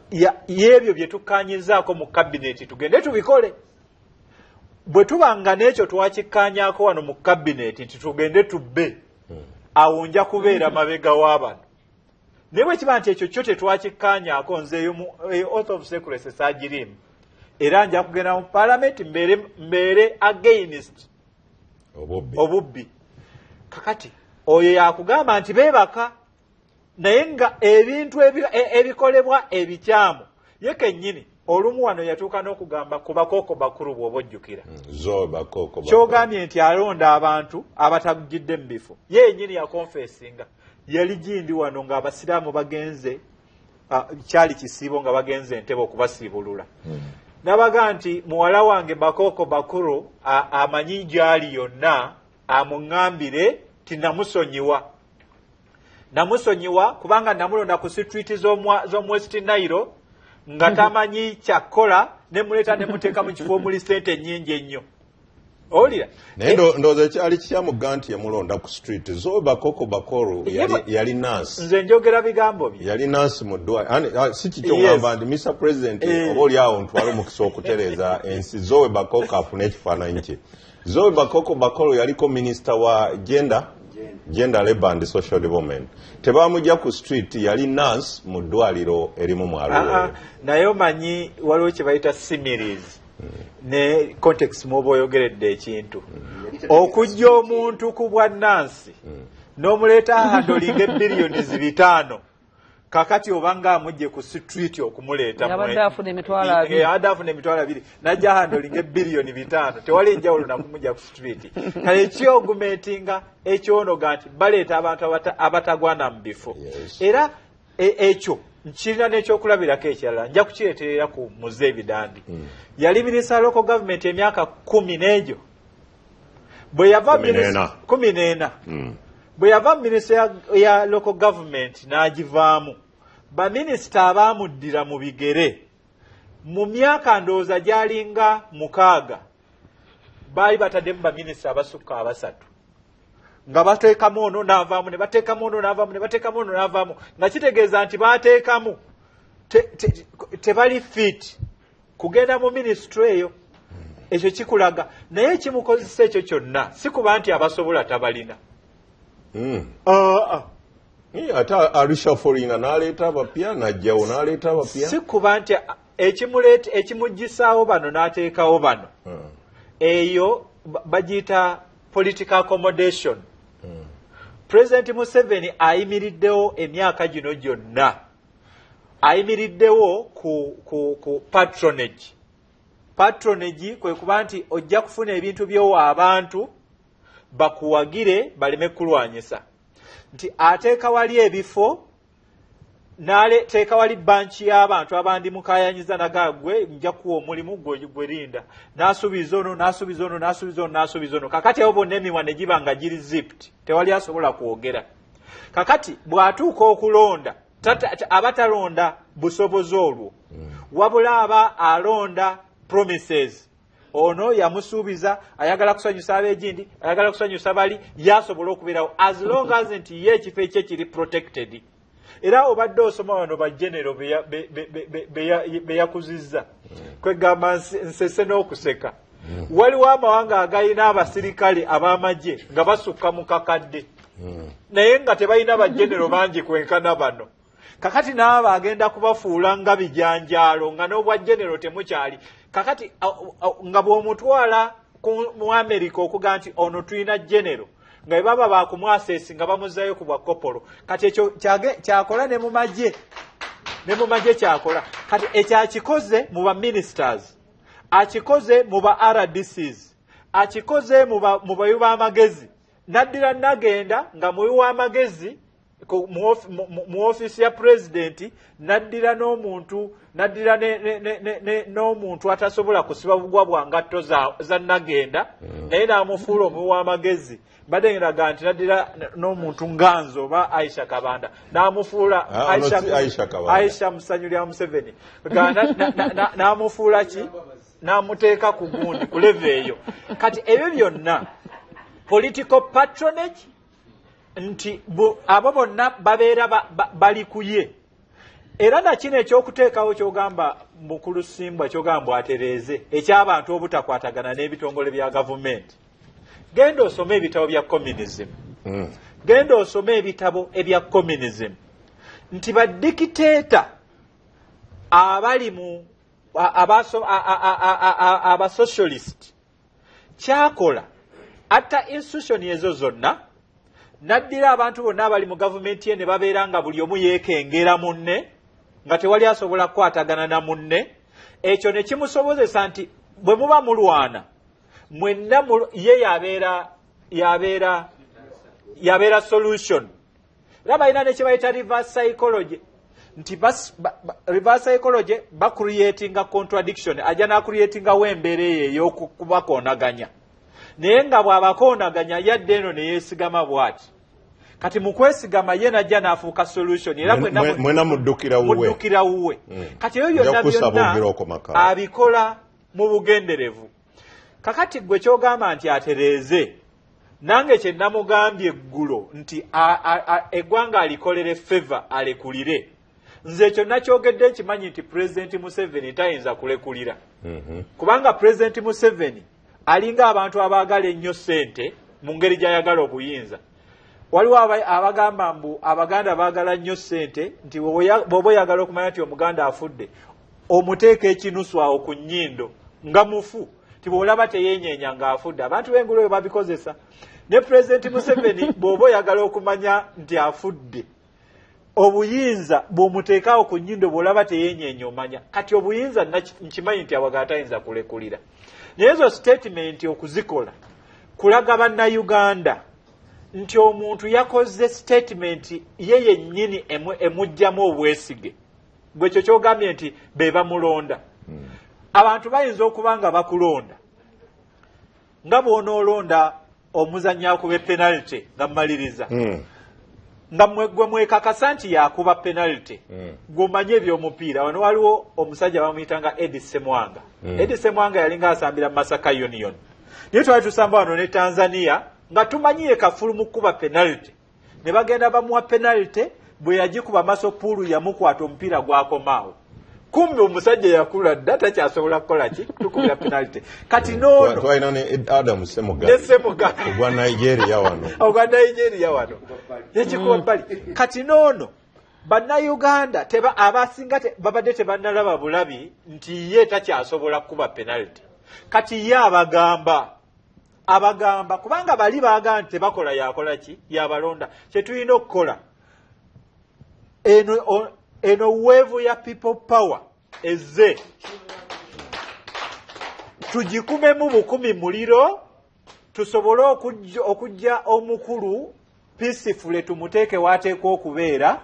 y'ebyo bye tukkaanyizaako mu cabinet tugende tubikole. Bwe tubanga n'ekyo twakikkaanyaako wano mu cabinet nti tugende tubbe awo nja kubeera mabega w'abano. Naye bwe kiba nti ekyo kyo tetwakikkaanyaako nze mu oath of secrecy saagirimu era nja kugenda mu parliament mbeere against obubbi. Kakati oyo yakugamba nti beebaka naye nga ebintu ebikolebwa ebikyamu ye kennyini olumu wano yatuuka n'okugamba ku bakooko bakulu bw'oba ojjukira kyogambye nti alonda abantu abatagidde mu bifo ye yennyini yakonfesinga yali gindi wano ng'abasiraamu bagenze kyali kisiibo nga bagenze Entebbe okubasiibulula nabaga nti muwala wange bakooko bakulu amanyi gyali yonna amuŋŋambire ti namusonyiwa kubanga namulonda ku street z'omu West Nile nga tamanyi kyakkola ne muleeta ne muteeka mu kifo omuli ssente nnyingi ennyo. Owulira
naye ndowooza kyali kikyamugga nti yamulonda ku street zo bakooko bakulu yali nansi
nze njogera bigambo bye
yali nansi mu ddwaliro si kikyo ngamba nti Mr. President oba oli awo ntwale omukisa okutereeza ensi Zoe Bakooko afune ekifaananyi kye. Zoe Bakooko bakulu yaliko minisita wa gender labour and social development tebamujja ku street yali nurse mu ddwaliro erimu mwalo
naye omanyi waliwo kye bayita similes ne context mwoba oyogeredde ekintu okujja omuntu ku bwa nansi n'omuleeta handling ebbiliyoni 5 kakati obanga amujje ku street okumuleeta
abadde afuna emitwalo 2 najja handling ebbiliyoni 5 tewali njawulo nakumujja ku street kale ekyogumentinga ekyonoga nti baleeta abantu abatagwana mu bifo era ekyo nkirina n'ekyokulabirako ekirala nja kukireeterera ku Muzeeyi Bidandi yali minisita local government emyaka 10 n'egyo bwe yava 14 bwe yava minisita ya local government n'agivaamu baminisita abaamuddira mu bigere mu myaka ndowooza gyalinga 6 baali bataddemu baminisita abasukka 3 nga bateekamu ono n'avaamu ne bateekamu ono n'avaamu ne bateekamu ono n'avaamu nga kitegeeza nti baateekamu tebali fit kugenda mu minisitule eyo. Ekyo kikulaga naye ekimukozesa ekyo kyonna si kuba nti abasobola tabalina
ate alishafulinga n'aleeta abapya n'ajjawo n'aleeta abapya
si kuba nti ekimuggisaawo bano n'ateekawo bano eyo bagiyita political accommodation. President Museveni ayimiriddewo emyaka gino gyonna ayimiriddewo ku patronage kwe kuba nti ojja kufuna ebintu byowa abantu bakuwagire baleme kulwanyisa nti ateeka wali ebifo n'aleteeka wali banki y'abantu abandi mukayanyiza nagagwe nja kuwa omulimu gwe linda n'asuubiza ono n'asuubiza ono n'asuubiza ono n'asuubiza ono kakati abo bonna emiwa ne giba nga giri zipped tewali asobola kwogera. Kakati bw'atuuka okulonda abatalonda busobozi olwo wabula aba alonda promises ono yamusuubiza ayagala kusanyusa ab'egindi ayagala kusanyusa bali yasobola okubeerawo as long as nti ye ekifo ekye kiri protected. Era obadde osoma wano bajenero be yakuzizza kwegamba nsese n'okuseka waliwo amawanga agayina abasirikale ab'amagye nga basukka mu kakadde naye nga tebalina bajenero bangi kwenkana bano. Kakati n'abo agenda kubafuula nga bijanjaalo nga n'obwa jenero temukyali kakati nga bw'omutwala mu America okuga nti ono tulina jenero nga baba bakumwasesi nga bamuzzayo ku bwa kopolo kati ekyo kyakola ne mu magye kyakola kati ekyakikoze mu ba ministers akikoze mu ba RDCs, akikoze mu bayu b'amagezi, naddira nagenda nga muyu w'amagezi mu ofisi ya president, naddira n'omuntu atasobola kusiba bugwa bwa ngatto za nagenda, naye n'amufuula omuyu w'amagezi. Mbadde ngiraga nti naddira n'omuntu nganzo oba Aisha Kabanda n'amufuula Aisha Musanyulya Museveni n'amufuula ki n'amuteeka ku gundi ku level eyo. Kati ebyo byonna political patronage, nti abo bonna babeera bali kuye. Era na kino ekyokuteekawo kyogamba Mukulu Simbwa kyogamba atereeze eky'abantu obutakwatagana n'ebitongole bya gavumenti. Genda osome ebitabo bya communism. Genda osome ebitabo ebya communism. Nti badikiteeta abali mu abasocialist kyakola atta institution ezo zonna, naddira abantu bonna abali mu gavumenti ye ne babeera nga buli omu yeekengera munne nga tewali asobola kukwatagana na munne. Ekyo ne kimusobozesa nti bwe muba mulwana mwenna ye yabeera solution. Era balina ne kye bayita reverse psychology, nti reverse psychology creatinga contradiction, ajja n'acreatingawo embeera eyo ey'okubakoonaganya. Naye nga bw'abakoonaganya yadde eno ne yeesigama bw'ati. Kati mu kwesigama ye najja n'afuuka solution, era
mwena muddukira wuwe.
Kati ebyo byonna abikola mu bugenderevu. Kakati gwe kyogamba nti atereeze, nange kye namugambye eggulo nti eggwanga alikolere favor alekulire. Nze kyonna kyogedde nkimanyi nti President Museveni tayinza kulekulira. Kubanga President Museveni alinga abantu abaagala ennyo ssente mu ngeri gy'ayagala obuyinza. Waliwo abagamba mbu Abaganda baagala nnyo ssente, nti bw'oba oyagala okumanya nti Omuganda afudde, omuteeka ekinusu awo ku nnyindo nga mufu, nti bw'olaba teyeenyeenya ng'afudde. Abantu b'engulu eyo babikozesa. Ne President Museveni bw'oba oyagala okumanya nti afudde, obuyinza bw'omuteekaawo ku nnyindo bw'olaba teyeenyeenya omanya. Kati obuyinza nkimanyi nti Awagala tayinza kulekulira. Naye ezo statement okuzikola kulaga bannayuganda nti omuntu yakoze statement ye yennyini emuggyamu obwesige. Gwe kyo kyogambye nti be bamulonda. Abantu bayinza okuba nga bakulonda nga bw'onoolonda omuzannyi akuba penalty nga mmaliriza, nga gwe mwekakasa nti yakuba penalty, gw'omanye eby'omupiira. Wano waliwo omusajja bamuyitanga Eddie Semwanga. Eddie Semwanga yalinga asambira Masaka Union. Naye twali tusamba wano ne Tanzania nga tumanyiye kafulu mu kuba penalty. Ne bagenda bamuwa penalty, bwe yagikuba maso puulu yamukwata omupiira gwakomaawo. Kumbe omusajja yakula dda takyasobola kukola ki tukubira penalty. Kati noono
twalina ne Adam Semugabi ogwa Nigeria wano
nekikuba bbali. Kati noono bannayuganda abasinga babadde tebannalaba bulabi nti ye takyasobola kuba penalty. Kati ye abagamba kubanga bali baagamba nti tebakola yakola ki yabalonda. Kye tulina okukola eno weevu ya people power ezze tugikumemu bukumi muliro, tusobole okujja omukulu peacefully tumuteeke waateekwa okubeera,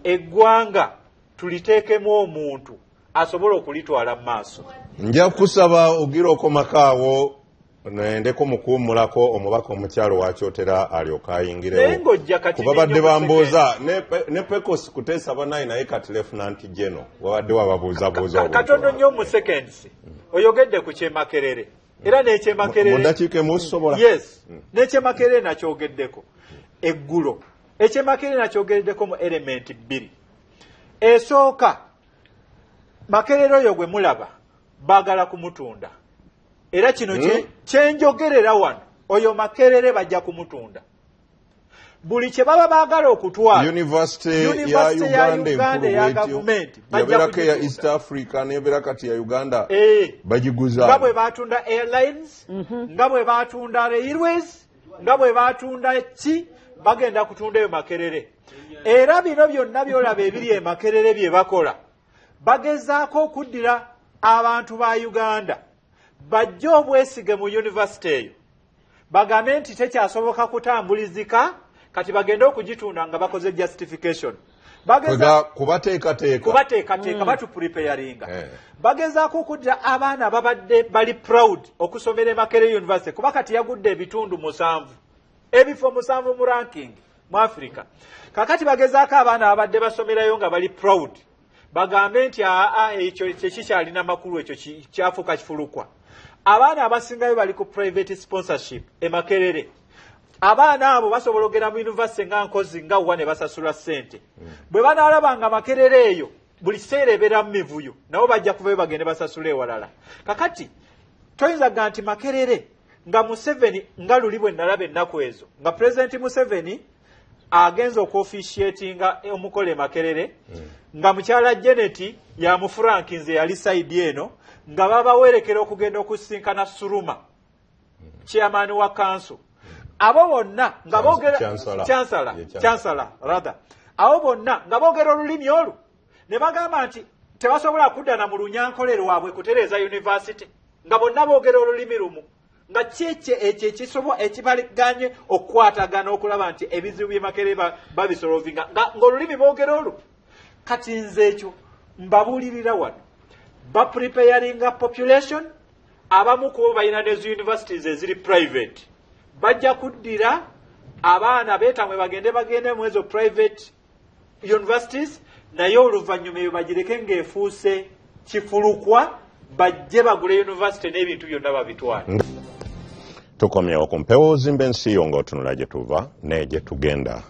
eggwanga tuliteekemu omuntu asobole okulitwala mu maaso.
Nja kusaba ogira okomakaawo ndeko mukuumulako omubaka omukyalo wakyotera alyoka ayingirewo kuba badde bambooza ne Pecos kuteesa banayi naye kati Lieutenant General wabadde wababuuzabuuza
katono nnyo mu seconds oyogedde ku Kyemakerere era n'Ekyemakerere
mu dakiika emu osobola.
Yes, n'Ekyemakerere nakyogeddeko eggulo. Ekyemakerere nakyogeddeko mu element bbiri. Esooka Makerere oyo gwe mulaba baagala kumutunda. Era kino kyenjogerera wano, oyo Makerere bajja kumutunda. Buli kye baba baagala okutwala
University ya Uganda ya gavumenti yabeerako ya East Africa nebeera kati ya Uganda bagiguza.
Nga bwe baatunda airlines, nga bwe baatunda railways, nga bwe baatunda ki, bagenda kutunda eyo Makerere. Era bino byonna byolaba ebiri e Makerere bye bakola bagezaako okuddira abantu ba Uganda bajje obwesige mu yunivasite eyo bagambe nti tekyasoboka kutambulizika kati bagende okugitunda nga bakoze justification kubateekateeka batupreparinga bagezaako okuddira abaana ababadde bali proud okusomera Makerere University kuba kati yagudde ebitundu 7 ebifo 7 mu ranking mu Africa kakati bagezaako abaana ababadde basomerayo nga bali proud bagambe nti ekyo kikyalina makulu ekyo kyafuuka kifulukwa abaana abasingayo bali ku private sponsorship Makerere abaana abo basobola ogenda mu university nga nkozi nga wa ne basasula ssente bwe banaalaba nga Makerere eyo buli kiseera ebeera mu mivuyo nabo bajja kuvayo bagende basasula ewalala kakati toyinza ga nti Makerere nga Museveni nga luli bwe nalaba ennaku ezo nga President Museveni agenza okuofficiatinga omukole Makerere nga mukyala Janet yamufrankinze yali side eno nga babawerekera okugenda okusinkana Suruma chairman wa council abo bonna nga boogera chancellor rather abo bonna nga boogera olulimi olwo ne bagamba nti tebasobola kuddana mu lunyankolero waabwe kutereeza university nga bonna boogera olulimi lumu nga kyekye ekyo ekibaliganye okukwatagana okulaba nti ebizibu bye Makerere babisolovinga ng'olulimi boogera olwo kati nze ekyo mbabuulirira wano bapreparinga population abamu kubo balina nezo universities eziri private bajja kuddira abaana beetamwe bagende mu ezo private universities naye oluvannyuma eyo bagireke ng'efuuse kifulukwa bajje bagule university n'ebintu byonna babitwala
tukomyewo ku mpewo ozimba ensi yo ng'otunula gye tuva ne gye tugenda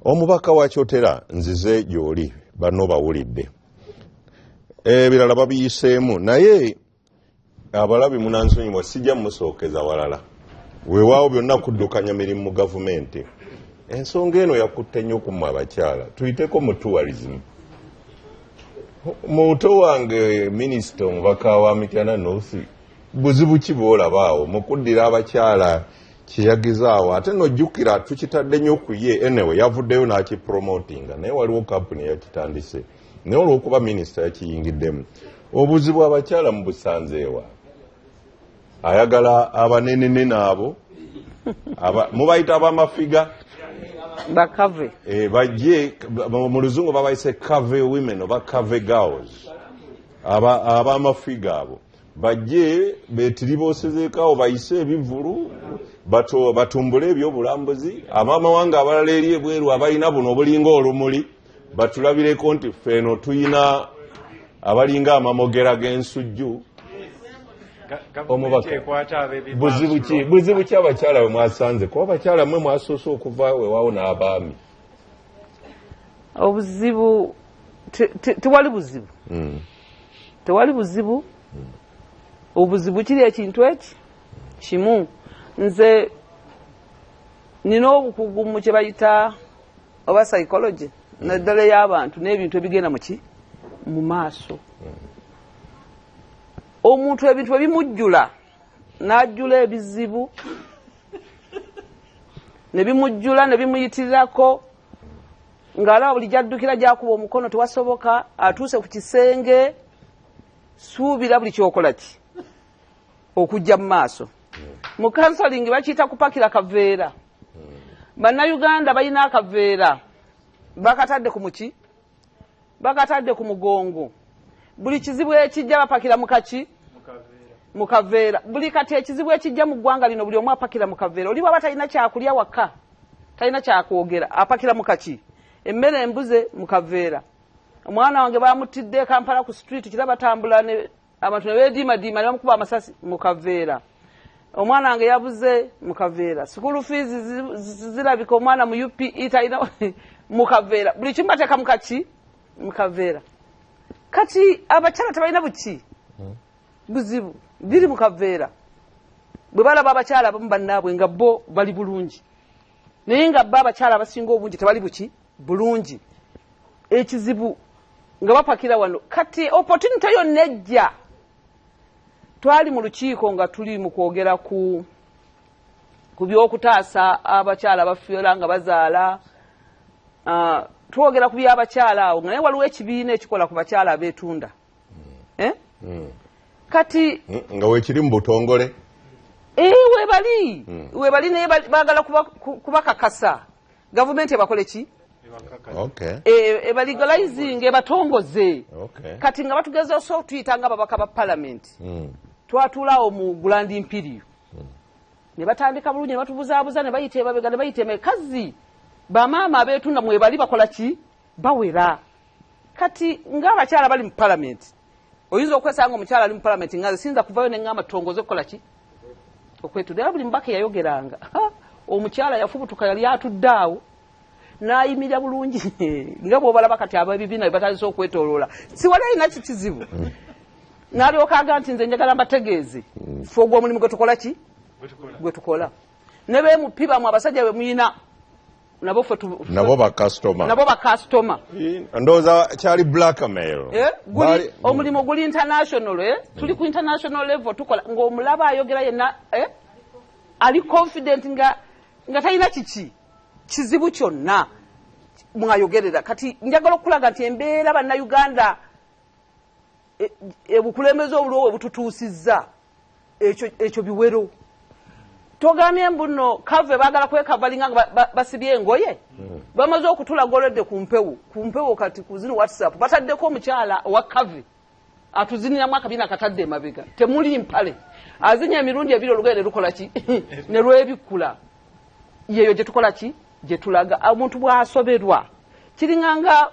omubaka wa Kyotera nzize gy'oli bano bawulidde ebirala babiyiseemu naye abalabi munansonyiwa sijja musookeza walala weewaawo byonna kuddukanya mirimu mu gavumenti ensonga eno yakutte nnyo ku mmwe abakyala tuyiteko mu tourism muto wange minisita omubaka wa Mityana North buzibu ki bw'olabaawo mu kuddira abakyala kyeyagizaawo ate n'ojjukira tukitadde nnyo ku ye enewe yavuddeyo n'akipromotinga naye waliwo kampuni yakitandise naye olw'okuba minisita yakiyingiddemu obuzibu abakyala mu busanzeewa ayagala abanenenene abo mubayita abamafiga
bakave
bajje mu luzungu babayise cave women oba cave girls abamafiga abo bajje betiribosezeekaawo bayise ebivulu batumbule ebyobulambuzi amamawanga abalala eri ebweru abalina buno obulinga olumuli batulabireko nti ffeno tuyina abalinga amamogera g'ensujju omubaka buzibu ki abakyala bwe mwasanze kuba abakyala mmwe mwasoose okuva weewaawo n'abaami
obuzibu tewali buzibu tewali buzibu obuzibu kiri ekintu eki kimu nze nina obukugu mu kye bayita oba psychology naddala y'abantu n'ebintu ebigenda mu maaso omuntu ebintu ebimujjula n'ajjula ebizibu ne bimujjula ne bimuyitirirako ng'alaba buli gy'addukira gy'akuba omukono tewasoboka atuuse ku kisenge suubira buli kyokola ki okujja mu maaso mu kansalingi bakiyita kupakira kaveera bannayuganda balina akaveera bakatadde ku muki bakatadde ku mugongo buli kizibu ekijja bapakira mukaki mu kaveera buli kati ekizibu ekijja mu ggwanga lino buli omu apakira mu kaveera oli bwaba talina kyakulya waka talina kyakwogera apakira mu kaki emmere embuze mu kaveera omwana wange bamutidde Kampala ku street kiraba tambula abantu ne beediimadiima ne bamukuba amasasi mu kaveera omwana wange yabuze mu kaveera school fees zirabika omwana mu UPE talina mu kaveera buli kimu bateeka mu kaki mu kaveera kati abakyala tebalina buki buzibu biri mu kaveera bwe balaba abakyala abamu bannaabwe nga bo bali bulungi naye nga bo abakyala abasinga obungi tebali buki bulungi ekizibu nga bapakira wano kati opportunity yonna ejja twali mu lukiiko nga tuli mu kwogera ku by'okutaasa abakyala abafiira nga bazaala twogera ku by'abakyala awo nga naye waliwo ekibiina ekikola ku bakyala abeetunda kati
nga wekiri mu butongole
webali naye baagala kubakakasa gavumenti ebakole ki ebaligalizing ebatongoze kati nga batugeza so tuyita nga babaka ba palamenti twatuulaawo mu Grand Imperial ne batandika bulungi ne batubuzaabuza ne bayita ebabega ne bayita emekazi bamaama abeetunda mwebali bakola ki bawera kati ng'abakyala bali mu palamenti oyinza okwesanga omukyala ali mu palamenti nga sinza kuvayo ne ngamba tutongoze kukola ki okwetudde buli mbaka yayogeranga omukyala yafubutuka yali atudde awo n'ayimirira bulungi nga bw'obalaba kati ababibiina bye batandise okwetooloola siwali alina kizibu n'alyoka aga nti nze njagala mbategeeze ffe ogwo omulimu gwe tukola ki gwe tukola ne beemupibamu abasajja be muyina nabo bakasitoma
ndowooza kyali blackmail
omulimu guli international tuli ku international level tukola ng'omulaba ayogera yenna ali confident nga talina kizibu kyonna mwayogerera kati njagala okulaga nti embeera bannayuganda ebukulembeze obulowo bututuusizza ekyo biwero togambye mbuno kave baagala kwekavalinga nga basibye engoye bamaze okutulagoledde ku mpewo kati ku zino WhatsApp bataddeko omukyala owa kave atuziniramu akabiina akatadde emabega temuli mpale azinya emirundi ebiri olugoye ne lukola ki ne lwebikkula yeyo gye tukola ki gye tulaga omuntu bw'asoberwa kiringanga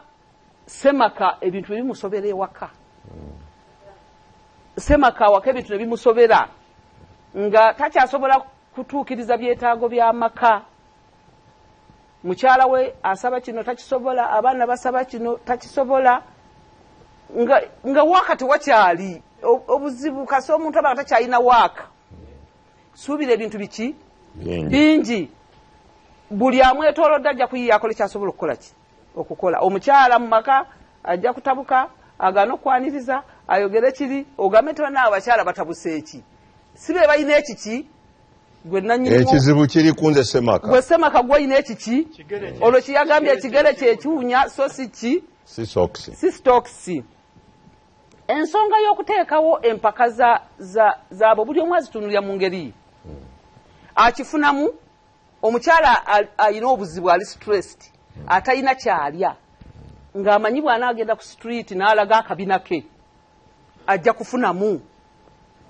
semaka ebintu ebimusobera ewaka semaka waka ebintu ne bimusobera nga takyasobola kutuukiriza byetaago by'amaka mukyala we asaba kino takisobola abaana basaba kino takisobola nga waaka tewakyali obuzibu kasi omuntu aba takyalina waaka suubira ebintu biki bingi buli amwetoolodde ajja kuyiya akole kyasobola okukola omukyala mu maka ajja kutabuka agaana okwaniriza ayogere kiri ogambe nti bannaawe abakyala batabuse eki si be balina ekiki
ekizibu kiri kunze semaka
gwe semaka gwolina ekiki olwo kiyagambye ekigere kyekiwunya so si stokisi ensonga y'okuteekawo empaka zaabo buli omu azitunulira mu ngeri akifunamu omukyala alina obuzibu ali stressed atalina kyalya ng'amanyi bw'anaagenda ku street n'alaga akabina ke ajja kufunamu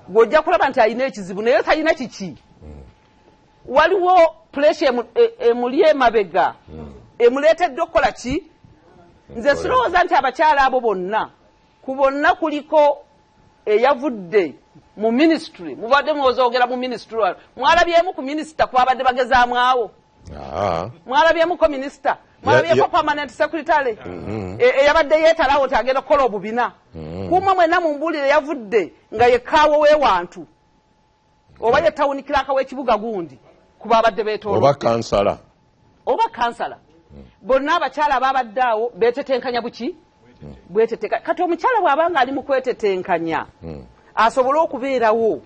gw'ojja kulaba nti alina ekizibu naye talina kiki waliwo pressure emuli emabega emuleetedde okukola ki nze sirowooza nti abakyala abo bonna ku bonna kuliko eyavudde mu ministry mubadde muwozoogera mu ministry mwalabyemu ku minisita kwabadde bagezaamu awo mwalabyemuko minisita mwalabyeko permanent secretary eyabadde yeetalawo nti agenda okukola obubina kumwe mwenna mumbuulire yavudde nga yekaawo w'ewantu oba ye tawunikiraka w'ekibuga gundi kuba abadde beetoolodde oba kansala bonna abakyala ababadde awo beetetenkanya buki bweteteeka kati omukyala bw'abanga ali mu kwetetenkanya asobole okubeerawo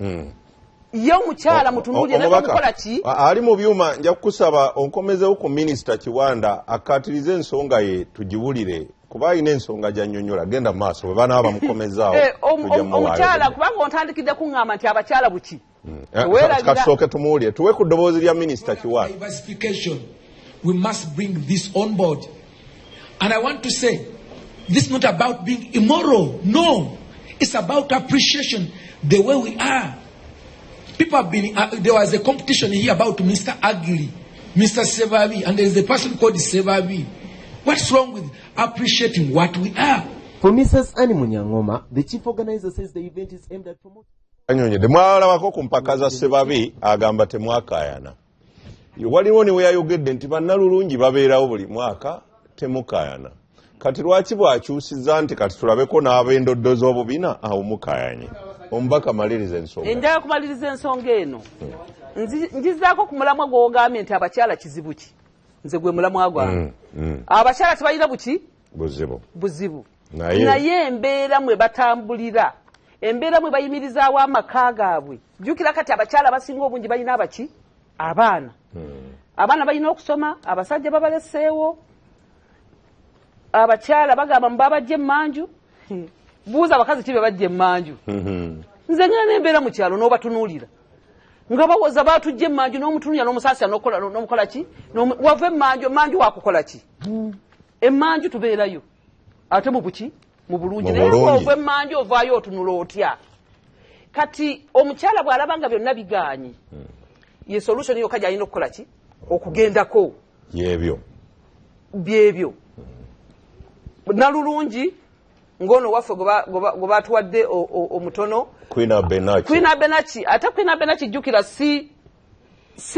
ye omukyala mutunuulire nebamukola ki
ali mu byuma nja kukusaba onkomezewo ku minisita Kiwanda akatirize ensonga ye tugiwulire kuba alina ensonga gy'annyonnyola genda mu maaso bwe banaaba bamukomezaawo
omukyala kubanga ontandikidde kuŋŋamba nti abakyala buki
katusooke tumuwulire tuwe ku ddoboozi lya minisita Kiwanda.
We must bring this on board. And I want to say, this is not about being immoral. No. It's about appreciation, the way we are. People have been, there was a competition here about Mr. Agli, Mr. Sevavi, and there is a person called Sevavi. What's wrong with appreciating what we are?
For Mrs. Annie Munyangoma, the chief organizer says the event is aimed at promoting.
Anyonyede mwalabako ku mpaka za Sevavi agamba temwakaayana. Waliwo ne weyayogedde nti bannalulungi babeerawo buli mwaka temukaayana. Kati lwaki bwakyusizza nti kati tulabeko n'ab'endoddo z'obubina awo mukaayanye. Omubaka maliriza ensonga.
Njagala kumaliriza ensonga eno. Njizaako ku mulamwa gw'ogambye nti abakyala kizibu ki. Nze gwe mulamwa gwange. Abakyala tebalina buki? Buzibu. Naye embeera mwe batambulira. Embeera mwe bayimirizaawo amaka gaabwe. Jjukira kati abakyala abasinga obungi balina abaki? Abaana. Abaana balina okusoma, abasajja babaleseewo. Abakyala bagamba mbabajja emmanju. Buuza abakazi kibe bajja emmanju. nze ngena nembeera mu kyalo n'obatunuulira nga bawoza batujja emmanju n'omutunuulira n'omusaasira n'omukola ki wava emmanju wakukola ki emmanju tubeerayo ate mu buki mu bulungi naye ova emmanju ovaayo otunula otya kati omukyala bw'alaba nga byonna biganye ye solution yokka gy'alina okukola ki okugendako byebyo nalulungi ng'ono waffe gwe batuwadde omutono
Queen
Abenaki ate Queen Abenaki jjukira si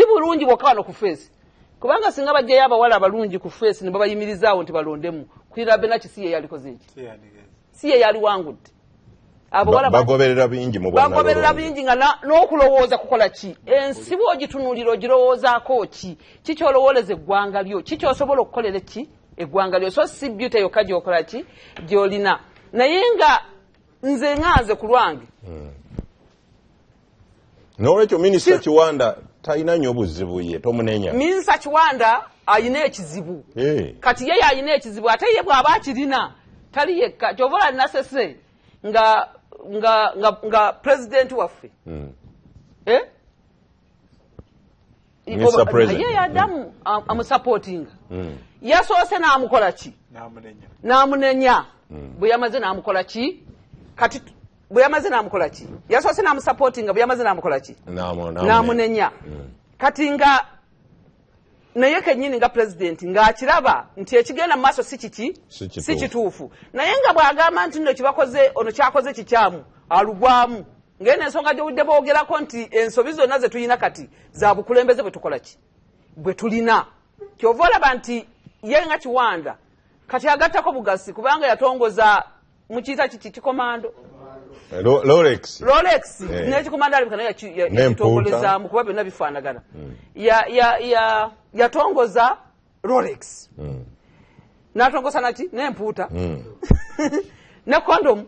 bulungi bwokka wano ku feesi kubanga singa bajjayo abawala abalungi ku feesi ne babayimirizaawo nti balondemu Queen Abenaki si ye yalikoze eki si ye yali wangudde
bagoberera bingi mu
nga n'okulowooza kukola ki ensi bw'ogitunuulira ogirowoozaako ki kyolowoleza eggwanga lyo ki kyosobola okukolera ki eggwanga lyo so si byute yokka gy'okola ki gy'olina naye nga nze ŋŋanze ku lwange
n'olwekyo minisita Kiwanda talina nnyo buzibu ye tomunenya
minisita Kiwanda ayina ekizibu kati ye yayina ekizibu ate ye bw'aba akirina tali yekka kyova alina sese nga president waffe ye yaddamu amusupportinga yasoose n'amukola ki n'amunenya bwe yamaze n'amukola ki kati bwe yamaze n'amukola ki yasoose n'amusupportinga bwe yamaze n'amukola ki n'amunenya kati nga naye kennyini nga president ng'akiraba nti ekigenda mu maaso si kituufu naye nga bw'agamba nti nno kibakoze ono kyakoze kikyamu alugwamu ng'eno ensonga gy'obudde boogerako nti ensobi zonna ze tulina kati za bukulembeze bwe tukola ki bwe tulina kyova olaba nti ye nga Kiwanda kati agattako bugasi kubanga yatongoza mukiyita kiki kikomando
Rolex
n'ekikomando alabika naye yakitongolezaamu kuba byonna bifaanagana yatongoza Rolex n'atongoza naki n'empuuta ne kondomu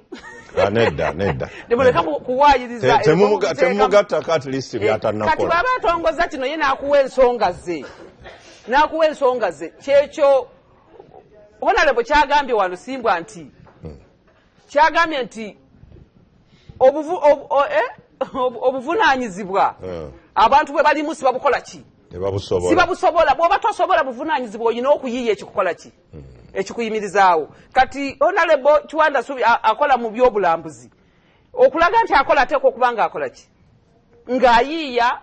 nedda
nemuleka kuwaayiriza
temumugattako at least byatanakola
kati baba atongoza kino ye n'akuwa ensonga ze kyekyo honorable kyagambye wano Simbwa nti kyagambye nti obuvunaanyizibwa abantu bwe balimu sibabukola ki sibabusobola bw'oba tosobola buvunaanyizibwa olina okuyiiya ekikukola ki ekikuyimirizaawo kati honorable Kiwanda akola mu byobulambuzi okulaga nti akola ateeka okuba nga akola ki ng'ayiiya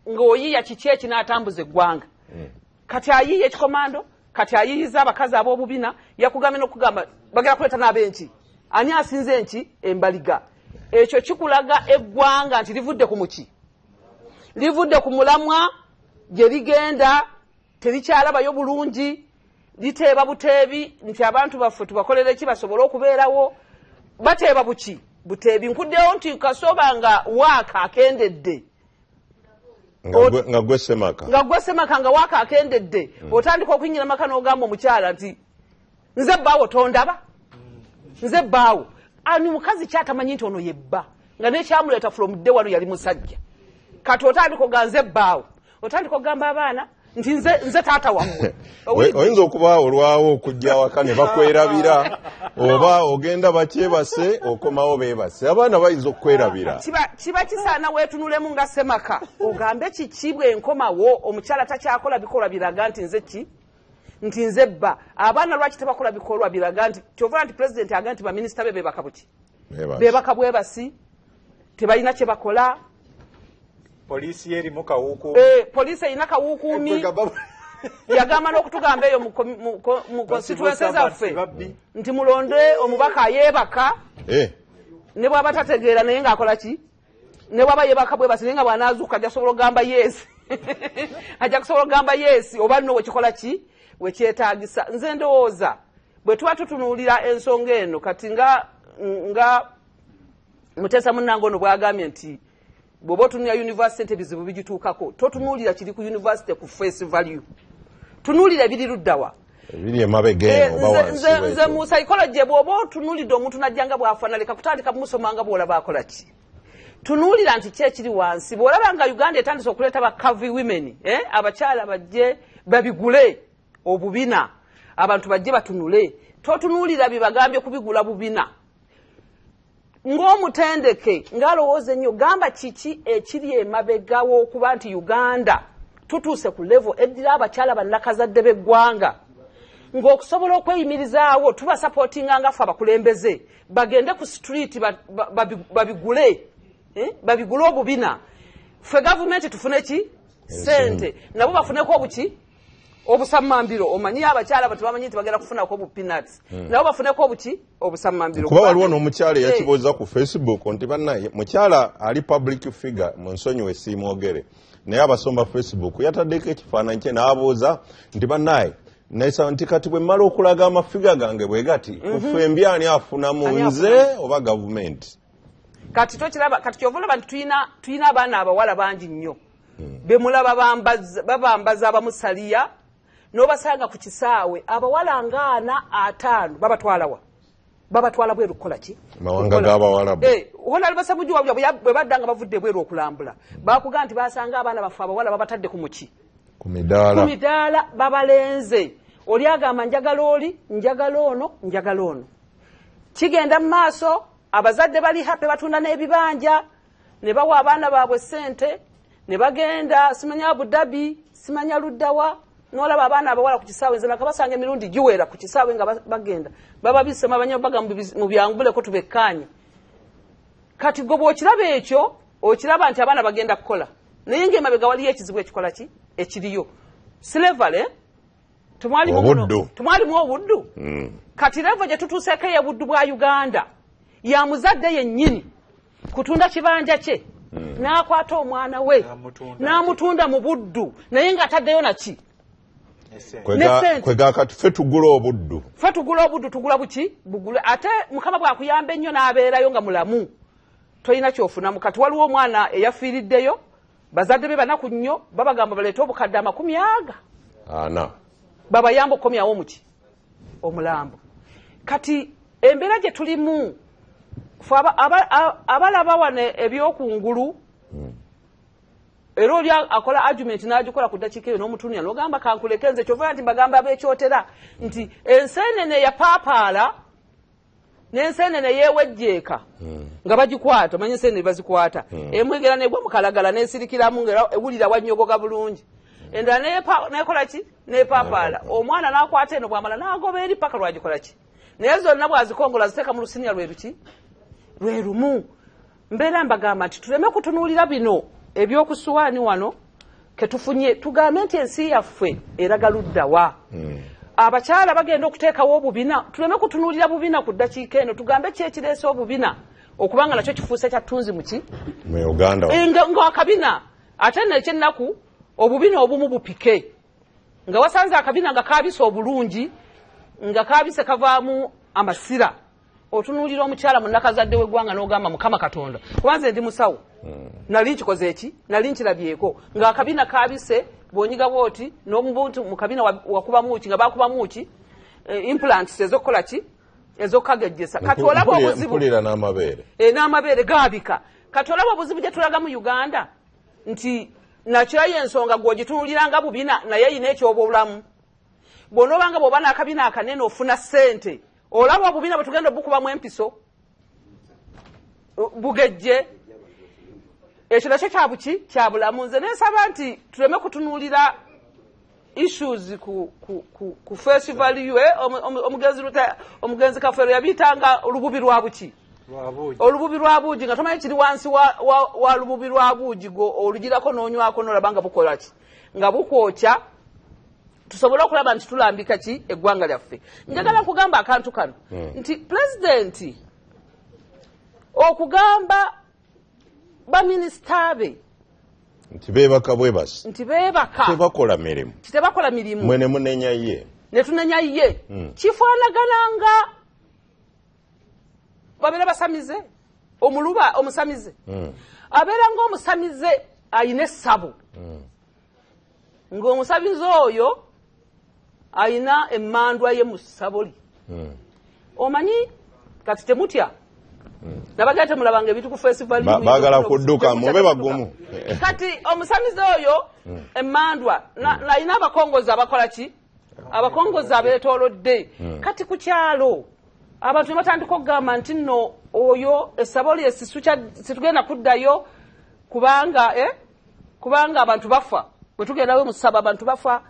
ng'oyiiya kiki ekinaatambuza eggwanga kati ayiiya ekikomando kati ayiyiza abakazi ab'obubina yakugambye n'okugamba bagera kuleeta n'ab'enki ani asinze enki embaliga ekyo kikulaga eggwanga nti livudde ku muki livudde ku mulamwa gye ligenda terikyalabayo bulungi liteeba buteebi nti abantu baffe tubakolere ki basobole okubeerawo bateeba buteebi nkuddeyo nti kasoba nga waaka akendedde
nga gwe semaka
nga waaka akendedde otandika okuyinyira maka n'ogamba omukyala nti nze bbaawo tondaba nze bbaawo ani mukazi kyatamanyi nti ono yebba nga nekyamuleeta from day wano yali musajja kati otandika oga nze bbaawo otandika ogamba abaana nti nze taata wammwe
oyinza okuba olwawo okujja waka ne bakwerabira oba ogenda bakyebase okomawo beebase abaana bayinza okwerabira
kiba kisaana weetunulemu nga semaka ogambe kiki bwe nkomawo omukyala takyakola bikolwa biraga nti nze ki nti nze bba abaana lwaki tebakola bikolwa biraga nti kyovula nti president aga nti baminisita be bebaka buki bebaka bwebasi tebalina kye bakola
poliisi erimu kawuukuumi
poliisi erina kawuukuumi yagamba n'okutugamba eyo mu constituency zaffe nti mulonde omubaka ayeebaka ne bw'aba tategeera naye ng'akola ki ne bw'aba yeebaka bwebasi naye nga bw'anaazuuka ajja kusobola okugamba yes ajja kusobola okugamba yes oba nno wekikola ki wekyetaagisa nze ndowooza bwe tuba tutunuulira ensonga eno kati nga Muteesa munnange ono bw'agambye nti bw'oba otunulira university nti ebizibu bigituukako totunuulira kiri ku university ku face value tunuulira ebiri luddawa
ebiri emabega eno oba wansi
nze mu psychology bw'oba otunuulidde omuntu najja nga bw'afaana leka kutandika bumusoma nga bw'olaba akola ki tunuulira nti ki ekiri wansi bw'olaba nga Uganda etandise okuleeta ba Kavi women abakyala bajje babigule obubina abantu bajje batunule totunuulira bibagambye kubigula bubina ng'omutendeke ng'alowooza ennyo gamba kiki ekiri emabegawo okuba nti Uganda tutuuse ku level eddira abakyala bannakazadde b'eggwanga ng'okusobola okweyimirizaawo tubasapootinga nga ffe abakulembeze bagende ku street babigule babigule obubina ffe gavumenti tufune ki sente nabo bafuneko obuki obusamambiro omanyi abakyala bati bamanyi nti bagenda kufunako obu peanuts nabo bafuneko obuki obusamambiro
kuba waliwo n'omukyala eyakibuuza ku Facebook nti bannaye mukyala ali public figure mu nsonyiwe siimwogere naye abasomba Facebook yataddeko ekifaananyi kye n'abuuza nti bannaye naisa nti kati bwe mmala okulaga amafiga gange bwe gati kuffembi ani afunamu nze oba gavumenti
kati tokiraba kati kyova olaba nti tuyina abaana abawala bangi nnyo bemulaba babambaza abamusaliya n'obasanga ku kisaawe abawala ngaana 5 babatwala bweru kukola ki
mawanga g'abawala
honali basamujuwa bwe baddanga bavudde bweru okulambula bakuga nti basanga abaana baffe abawala babatadde ku muki
ku midaala babalenze oli agamba njagala oli njagala ono kigenda mu maaso abazadde bali happy batunda n'ebibanja ne bawa abaana baabwe ssente ne bagenda simanya Abu Dhabi simanya luddawa n'olaba abaana abawala ku kisaawe nze nakabasanga emirundi giwera ku kisaawe nga bagenda bababisema abanyabaga mu byanguleko tubekkaanye kati gwe bw'okiraba ekyo okiraba nti abaana bagenda kukola naye ng'emabega waliyo ekizibu ekikola ki ekiriyo slavery tumwalimu obuddu kati levo gye tutuuseeko ey'obuddu bwa Uganda ya muzadde yennyini kutunda kibanja kye n'akwata omwana we n'amutunda mu buddu naye ng'ataddeyo naki kwega kati ffe tugula obuddu
tugula buki bugule ate mukama bwakuyamba ennyo n'abeerayo nga mulamu tolina kyofunamu kati waliwo omwana eyafiiriddeyo bazadde be banaku nnyo babagamba baleete obukadde 40 babayamba okukomyawo muki omulambo kati embeera gye tulimu abalaba wano ebyokungulu era oli akola argument n'agikola ku ddakiika eyo n'omutunia n'ogamba kankuleke nze kyova nti mbagamba abeekyotera nti enseenene yapaapaala n'enseenene yeewejjeeka nga bagikwata omanyi enseenene bazikwata emwegera negwa mukalagala n'esirikiramu ngera ewulira wannyogoga bulungi endala nekola ki nepaapaala omwana n'akwata eno bwamala n'agoba eri paka lwagikola ki naye zonna bwazikongola ziteeka mu lusinya lweruki lwe lumu mbeera mbagamba nti tuleme kutunuulira bino ebyokusuwaani wano ketufunye tugambe nti ensi yaffe eraga luddawa abakyala bagenda okuteekawo obubina tuleme kutunuulira bubina ku ddakiika eno tugambe ki ekireese obubina okubanga nakyo kifuuse kya ttunzi muki
mu Uganda
ng'akabina ate nekyennaku obubina obumu bupike nga wasanze akabina nga kaabise obulungi nga kaabise kavaamu amasira otunuulira omukyala munnakazadde w'eggwanga n'ogamba mukama katonda kubanze ndi musawo nali nkikoze eki nali nkirabyeko ng'akabina kaabise bw'onyiga bwoti n'omubuntu mu kabina wakubamu ki nga bakubamu ki implants ez'okukola ki ez'okukagejjesa kati olaba obuzibu n'amabeere gaabika kati olaba obuzibu gye tulaga mu Uganda nti nakirayo ensonga gw'ogitunuuliranga bubina naye ayina ekyobulamu bw'onoobanga bw'oba n'akabina akanene ofuna ssente olaba obubina bwe tugenda obukubamu empiso bugejje ekyo nakyo kyabuki kyabulamu nze neesaba nti tuleme kutunuulira issues ku festival ywe omugenzi kafeero yabiyitanga olububi lwa buki olububi lwa buugi nga tomanyi kiri wansi wa lububi lwa buugi go olugirako n'onywako n'olaba nga bukola ki nga bukwokya tusobole okulaba nti tulambika ki eggwanga lyaffe njagala kugamba akantu kano nti pulezidenti okugamba baminisita be
nti beebaka bwe basi
nti beebaka
tebakola mirimu
tebakola mirimu
mwene munenya ye
ne tunenya ye kifaanagananga babeera basamize omuluba omusamize abeera ng'omusamize ayina essabo ng'omusamize oyo ayina emmandwa ye mu ssaboli omanyi kati temutya nabagaa temulabanga ebintu ku festival
baagala kudduka mube bagumu
kati omusamize oyo emmandwa nayina abakongozi abakola ki abakongozi abeetoolodde kati ku kyalo abantu batandika okugamba nti nno oyo essabo lye situgenda kuddayo kubanga abantu bafa bwe tugendayo mu ssaba abantu bafa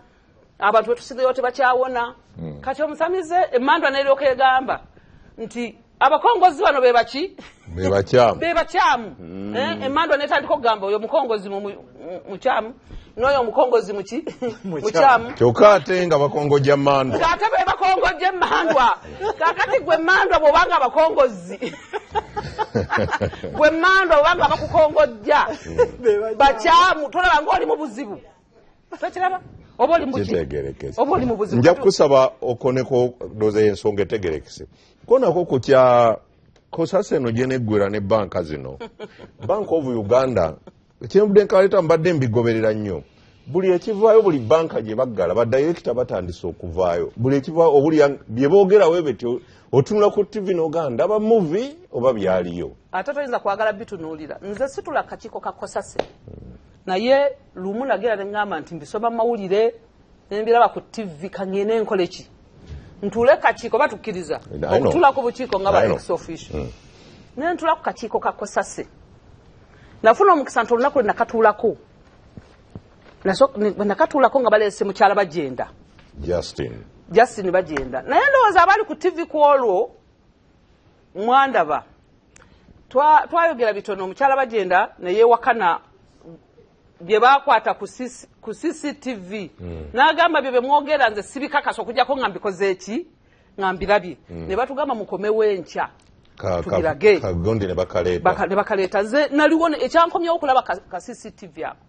abantu betusigayo tebakyawona kati omusamize emmandwa n'eryoka egamba nti abakongozi bano bebaki bebakyamu emmandwa netandika okugamba oyo mukongozi mukyamu n'oyo omukongozi mukyamu
kyokka ate nga bakongojja mmandwa
ate be bakongojja emmandwa kakati gwe mmandwa bw'obanga abakongozi gwe mmandwa bw'obanga bakukongojja bakyamu tolaba ng'oli mu buzibu tokiraba oba oli mu buzibu
nja kukusaba okoneko doza ensonga etegerekese konako kutya kosasa eno gye neggwera ne banka zino Bank of Uganda ekyembudde nkaleeta mbadde mbigoberera nnyo buli ekivaayo buli banka gye baggala badayirekita batandise okuvaayo buli ekivaayo obuli bye boogerawo betyo otunula ku TV n'oganda aba movie oba byaliyo
ate toyinza kwagala bitunuulira nze situla kakiiko ka kosase naye lumu nagira neŋŋamba nti mbisoma mawulire nembiraba ku TV kangene enkole ki ntule kakiiko batukkiriza okutula ku bukiiko nga ba ex official nentula ku kakiiko ka kosase nafuna omukisa nti olunaku lwenakatuulako nakatuulako nga baleese mukyala Bajenda Justin Bajenda naye ndowooza abali ku TV ku olwo mwandaba twayogera bitono omukyala Bajenda neyeewakana bye bakwata ku CCTV n'agamba bye bemwogera nze sibikakasa okujjako nga mbikoze eki nga mbirabye ne batugamba mukomewo enkya tugirage
kagondi ne
bakaleeta nze naliwo ekyankomyewo okulaba ka CCTV ako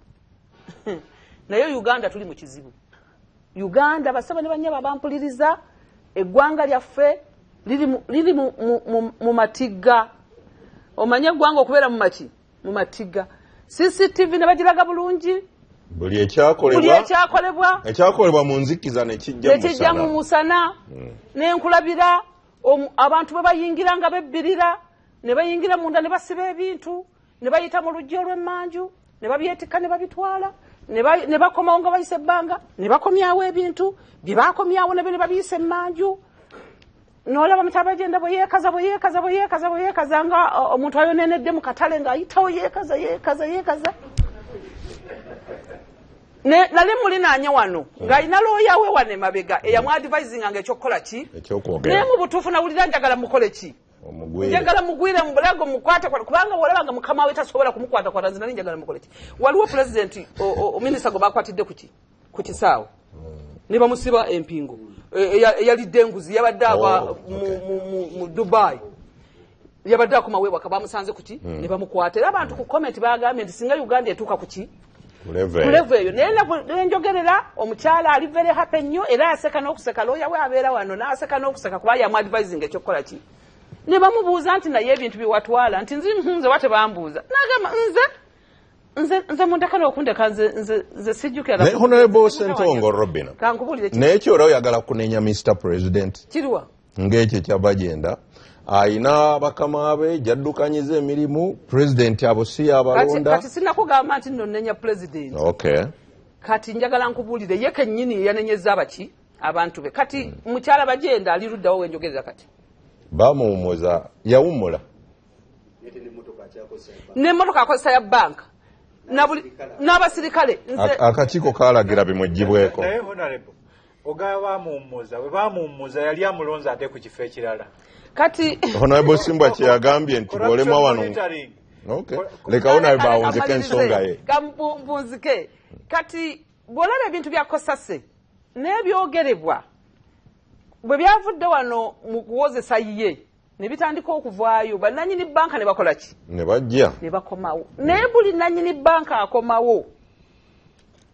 naye Uganda tuli mu kizibu Uganda basaba ne banyaba bampuliriza eggwanga lyaffe liri mu matigga omanye eggwanga okubeera mu matigga CCTV ne bagiraga bulungi
buli ekyakolebwa mu nzikiza nekijja
mu musana n'enkulabira abantu bwe bayingira nga bebbirira ne bayingira munda ne basiba ebintu ne bayita mu lujja olw'emmanju ne babyetikka ne babitwala ne bakomawo nga bayise ebbanga ne bakomyawo ebintu bye bakomyawo ne babiyisa emmanju n'olaba Mutabajenda bwe yeekaza nga omuntu ayonenedde mu katale ng'ayitawo yeekaza nali mulinaanya wano ng'alina looya we wano emabega eyamwadvisinga nga ekyokukola ki naye mu butuufu nawulira njagala mukole ki njagala mugwire mu bulago mukwate kubanga olaba nga mukama we tasobola kumukwatakwata nze nali njagala mukole ki waliwo pulezidenti minisita gwe bakwatidde ku kisaawe ne bamusiba empingo eyalidde enguzi yabadde aba mu Dubai yabadde akumaweebwaka bamusanze kuki ne bamukwata era abantu ku comment bagambye nti singa Uganda etuuka kuki kulevu eyo naye nenjogerera omukyala ali very happy nnyo era yaseka n'okuseka looya we abeera wano n'aseka n'okuseka kuba yamuadvisinga ekyokukola ki ne bamubuuza nti naye ebintu biwatwala nti nze wate bambuuza n'agamba nze mundekana okundeka nze sijjukira
Honorable Ssentongo Robina
kankubulire
naye kyora oyagala kunenya Mr. President
kiriwa
ng'ekyo kya Bajenda ayina bakama be jaddukanyiza emirimu president abo si abalonda
kati sinakugamba nti nno nnenya president kati njagala nkubulire ye kennyini yanenyeza abaki abantu be kati mukyala Bajenda ali luddawo wenjogerera kati bamuwumuza yawumula n'emmotoka akozesa ya banka n'abasirikale
akakiiko kaalagira bimugibweko
naye honorable ogaba bamuwumuza bwe bamuwumuza yali amulonza ate ku kifo ekirala
kati
honorable Simbwa kyeyagambye nti bwolema wano leka honorable bawunzike ensonga ye
kampumpunzike kati bwolaba ebintu bya kosase n'ebyogerebwa bwe byavudde wano mu kuwozesa ye ne bitandika okuvaayo bannanyini banka ne bakola ki
ne bajja
ne bakomawo naye buli nanyini banka akomawo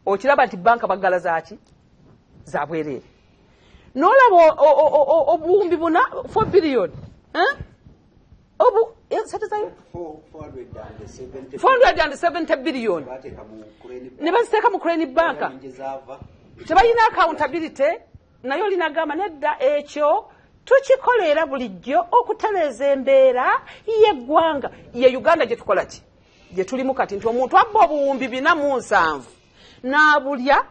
okiraba nti banka baggala zaki za bwereere n'olaba obuwumbi buna 4 billion obu 470 billion ne baziteeka mu Crane banka tebalina accountability naye olinagamba nedda ekyo tukikolera bulijjo okutereeza embeera y'eggwanga ye Uganda gye tukola ki gye tulimu kati nti omuntu abba obuwumbi 407 n'abulya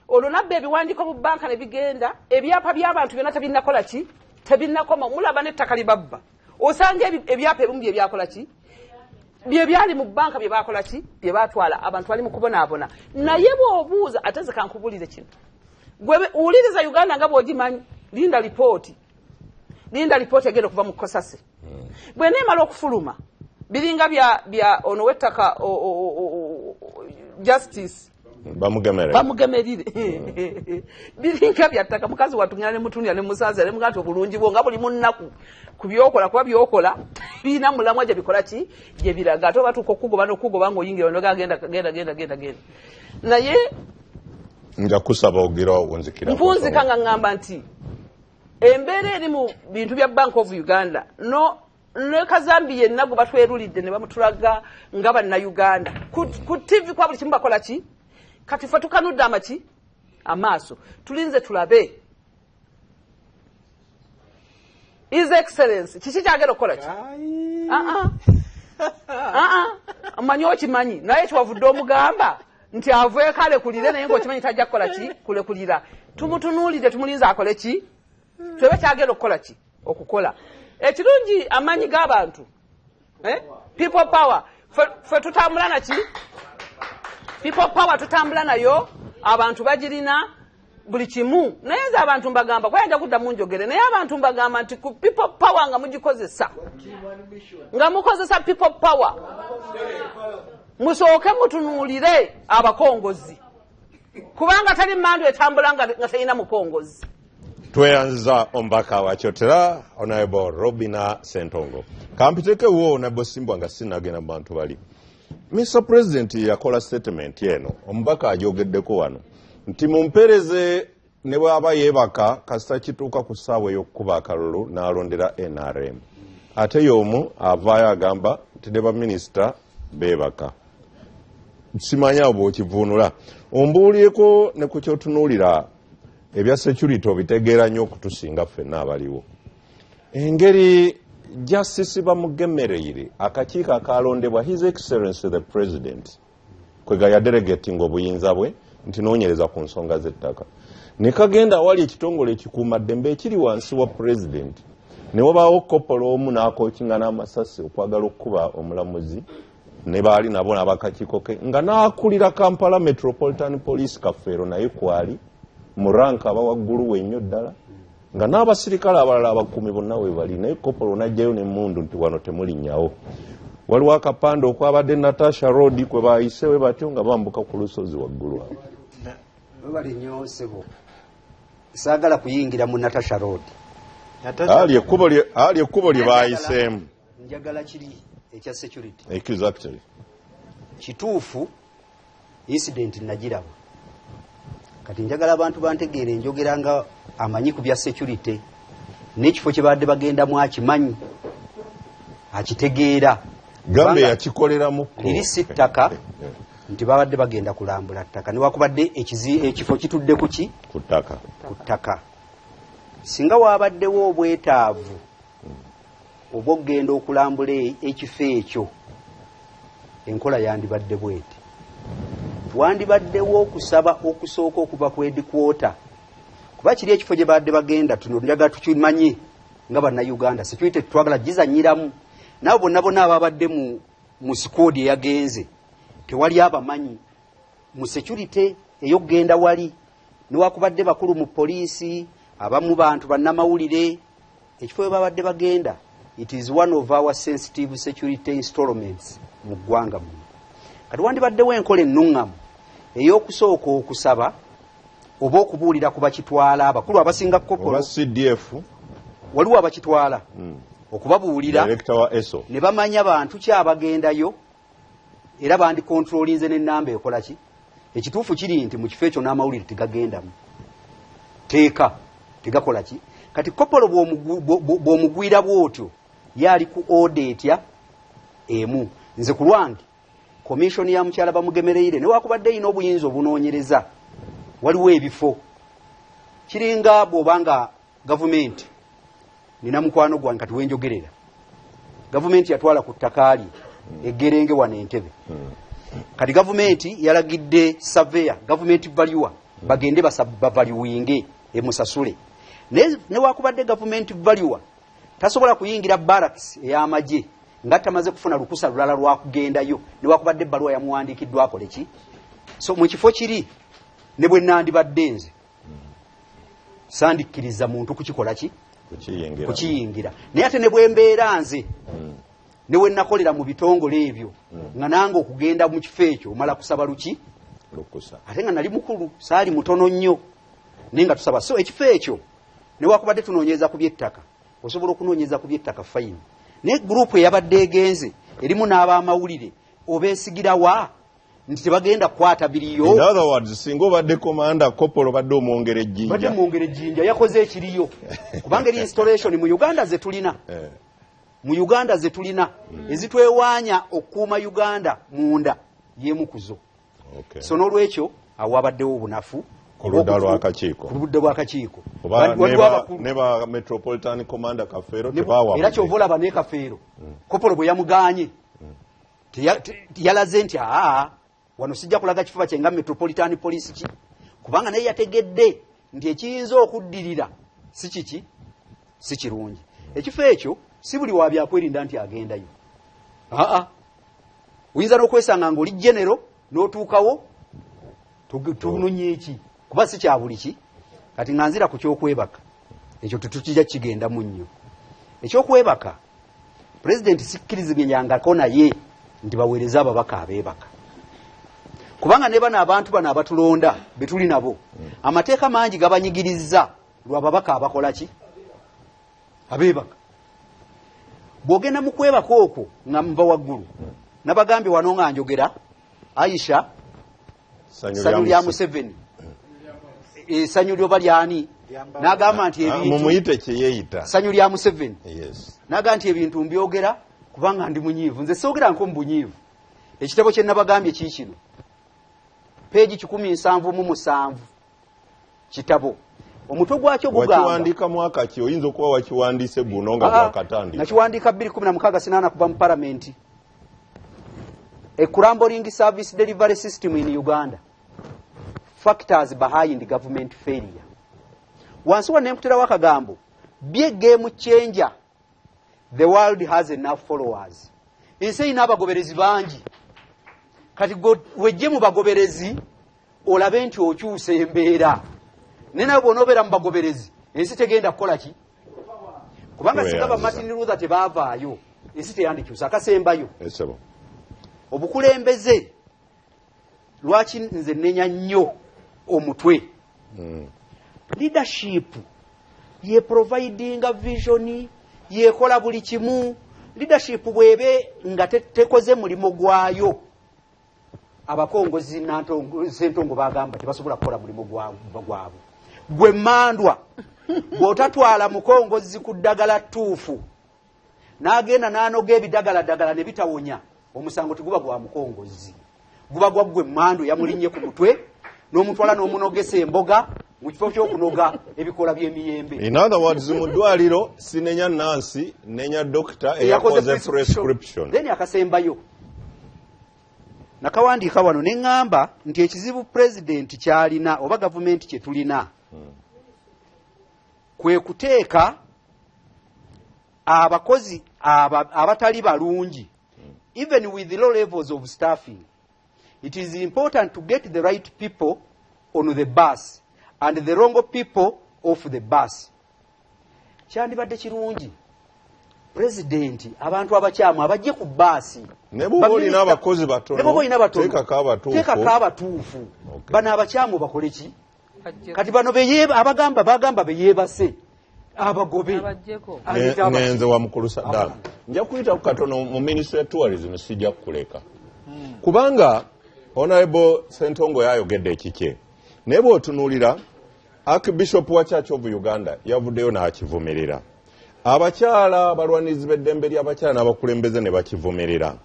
olwo nabba ebiwandiiko mu banka ne bigenda ebyapa by'abantu byonna tebinnakola ki tebinnakoma mulaba n'ettaka libabba osanga ebyapa ebimu bye byakola ki bye byali mu banka bye bakola ki bye batwala abantu bali mu kubonaabona naye bw'obuuza ate ze kankubulire kino gwe uwuliriza Uganda nga bw'ogimanyi linda lipooti egenda okuva mu kkosase bwe neemala okufuluma biringa bya ono w'ettaka justice bamugemerire biringa byattaka mukazi watungana ne mutundira ne musaza ne mugati obulungi bwo nga buli munnaku ku byokola kuba byokola biina mulamwa gye bikola ki gye biraga ate obatuuka okugoba n'okugoba ng'oyingira ono genda naye
nja kusaba ogira onzikira
mpunzika nga ngamba nti embeera eri mu bintu bya Bank of Uganda ne Kazambi yenna gwe batwerulidde ne bamutulaga nga bannayuganda ku TV kwa buli kimu bakola ki kati ffe tukanudde amaaso tulinze tulabe His Excellency kiki kyagenda okukola ki amanyi okimanyi naye kiwavudde omugamba nti avue kale kulire naye ng'okimanyi tajja kukola ki kulekulira tumutunuulire tumulinze akole ki twebe kyagenda okukola ki okukola ekirungi amanyi g'abantu people power ffe tutambula naki people power tutambula nayo abantu bagirina buli kimu naye nze abantu mbagamba kwayanja kuddamu njogere naye abantu mbagamba nti ku people power nga mugikozesa nga mukozesa people power musooke mutunuulire abakongozi kubanga tali mmandu etambula nga terina mukongozi.
Tweyanza ombaka wa Kyotera Honorable Robina Sentongo kampiteke wo Honorable Simbwa nga sinagenda mu bantu bali Mr. President yakola statement yeno ombaka ajogeddeko wano nti mumpereze ne bwaba yebaka kasita kituuka ku ssaawa ey'okukuba akalulu n'alondera NRM ate y'omu avaayo agamba nti ne baminisita beebaka simanya bw'okivuunula ombuulyeko ne ku kyotunuulira ebya security obitegeera nnyo okutusinga ffenna abaliwo engeri justice bamugemereire akakiiko akalondebwa His Excellency the President kwega yadelegating obuyinza bwe nti noonyereza ku nsonga z'ettaka ne kagenda awali ekitongole ekikuumaddembe ekiri wansi wa President ne wabaawo koppolo omu n'akookinga n'amasasi okwagala okukuba omulamuzi ne baali nabo n'abakakiiko ke nga n'akulira Kampala Metropolitan Police Kafeero naye kwali mu ranka abawaggulu wennyo ddala nga n'abasirikale abalala abakuumi bonna we bali naye koppolo n'ajjayo n'emmundu nti wano temulinnyawo waliwo akapande okwabadde Natasha Road kwe baayise we batyo nga bambuka ku lusozi waggulu awo
webali nnyo sebo saagala kuyingira mu Natasha Road
ali ekkubo lye baayiseemu
njagala kiri ekya security
exactly
kituufu incident nagiraba kati njagala abantu bantegeere enjogera nga amanyi ku bya security n'ekifo kye badde bagendamu akimanyi akitegeera
gambe yakikoleramu
liri sittaka nti babadde bagenda kulambula ttaka newakubadde ekifo kitudde kuki
ku ttaka
singa wabaddewo obwetaavu obw'okugenda okulambula ekifo ekyo enkola yandibadde bweti wandibaddewo okusaba okusooka okuva ku edikwota kuba kiri ekifo gye badde bagenda tuno njagala tukimanye nga bannayuganda security twagala gizanyiramu nabo bonna ababadde mu sikoodi eyagenze tewali abamanyi mu security ey'okugenda wali newakubadde bakulu mu poliisi abamu bantu bannamawulire ekifo we babadde bagenda it is one of our sensitive security installments mu ggwanga muno kati wandibaddewo enkola ennuŋŋamu ey'okusooka okusaba oba okubuulira ku bakitwala abakulu abasinga koppolo
CDF
waliwo abakitwala okubabuulira ne bamanya bantu kyabagendayo era bandikontrolinze n'ennamba ekola ki ekituufu kiri nti mu kifo ekyo n'amawulire tegagendamu teeka tegakola ki kati koppolo bw'omugwira bw'otyo yaali ku order etya emu nze ku lwange komishoni ya mukyala bamugemereire newakubadde yina obuyinza obunoonyereza waliwo ebifo kiringa bw'obanga gavumenti nina mukwano gwange kati wenjogerera gavumenti yatwala ku ttakaali eggerenge wano Entebbe kati gavumenti yalagidde surveyor gavumenti valuer bagende bavaluwinge emusasule ne wakubadde government value tasobola kuyingira barracks ey'amagye nga tamaze kufuna lukusa lulala lwakugendayo ne wakubadde ebbaluwa yamuwandiikiddwa akole ki. So mu kifo kiri ne bwe nandibadde nze sandikkiriza muntu kukikola ki kukiyingira naye ate ne bwe mbeera nze ne we nakolera mu bitongole ebyo nga nange okugenda mu kifo ekyo omala kusaba luki ate nga nali mukulu saali mutono nnyo naye nga tusaba. So ekifo ekyo ne wakubadde tunoonyeza ku by'ettaka osobola okunoonyeza ku by'ettaka fayini naye gurupu eyabadde egenze erimu n'abamawulire obeesigirawa nti tebagenda kukwata biriyo.
In other words, singa obadde komanda kopolo badde omwongera ejjinja.
Badde mwongera ejjinja yakoze ekiriyo. Kubanga eri installation mu Uganda ze tulina. Mu Uganda ze tulina ezitwewaanya okuuma Uganda munda yemukuzo.
Okay.
So n'olwekyo awabaddewo obunafu
ku ludda lw'akakiiko.
Ku ludda lw'akakiiko.
Ne ba Metropolitan Commander Kafeero tebawa.
Era ky'ovola ba ne Kafeero. Kopolo bwe yamuganye. Yalaze nti wano sijja kulaga kifuba kyenga Metropolitan Police ki kubanga naye yategedde nti ekiyinza okuddirira si kiki si kirungi. Ekifo ekyo si buli wa byakwerinda nti agendayo. Oyinza n'okwesanga ng'oli genero n'otuukawo tunonye eki kuba si kya buli ki. Kati nga nzira ku kyokwebaka ekyo tetukijja kigenda mu nnyo. Ekyokwebaka President sikkiriziganyangako naye nti baweereza ababaka abeebaka kubanga ne bano abantu bano abatulonda betuli nabo amateeka mangi gabanyigiriza lw'ababaka abakola ki abeebaka. Bw'ogenda mu kwebaka okwo nga muva waggulu nabagambye wano nga njogera Aisha sanyu lya Museveni sanyu lyoba lyani n'agamba nti ebintu
mumuyite kyeyeeyita
sanyu lya Museveni n'agamba nti ebintu mbyogera kubanga ndi munyiivu nze soogera nko mu bunyiivu. Ekitabo kye nabagambye kiikino peegi 177 kitabo omutwe gwakyo gugamba
wakiwandiika mwaka ki oyinza okuba wakiwandiise guno nga gwakatandika.
Nakiwandiika 2016 sinana kuva mu palamenti. A crumbling service delivery system in Uganda, factors behind government failure. Wansi wa nenkutera wakagambo bye game changer. The world has enough followers. Ensi ina abagoberezi bangi. Kati wejje mu bagoberezi olabe nti okyusa embeera. Nena bw'onobeera mu bagoberezi ensi tegenda kukola ki? Kubanga sigaba Martin Luther tebaavaayo ensi teyandikyusa akasembayo. Obukulembeze lwaki nze nenya nnyo omutwe. Leadership ye providing vision yekola buli kimu. Leadership bwebe nga tekoze mulimo gwayo abakongozi sentongo bagamba tebasobola kukola mulimo gwabo. Gwe mandwa bw'otatwala mukongozi ku ddagala ttuufu n'agenda n'anoga ebidagala ne bitawonya omusango teguba gwa mukongozi guba gwa gwe mandwa yamulinnye ku mutwe n'omutwala n'omunogesa emboga mu kifo ky'okunoga ebikola by'emiyembe.
In other words, mu ddwaliro sinenya Nancy nenya doctor eyakoze prescription
then akasembayo nakawandiika wano ne ŋŋamba nti ekizibu president kyalina oba gavumenti kye tulina kwe kuteeka abakozi abatali balungi. Even with the low levels of staffing, it is important to get the right people on the bus and the wrong people off the bus. Kyandibadde kirungi president abantu abakyamu abajje ku basi
ne bo olina abakozi batono teekako
abatuufu bano abakyamu bakole ki? Kati bano bagamba beyeebase abagobe
ngenze wa mukulu Saddam nja kuyita katono mu Ministry of Tourism sijja kukuleka kubanga Honorable Sentongo yayogedde ekike naye bw'otunuulira Archbishop wa Church of Uganda yavuddeyo n'akivumirira. Abakyala abalwanizi b'eddembe ly'abakyala n'abakulembeze ne bakivumirira.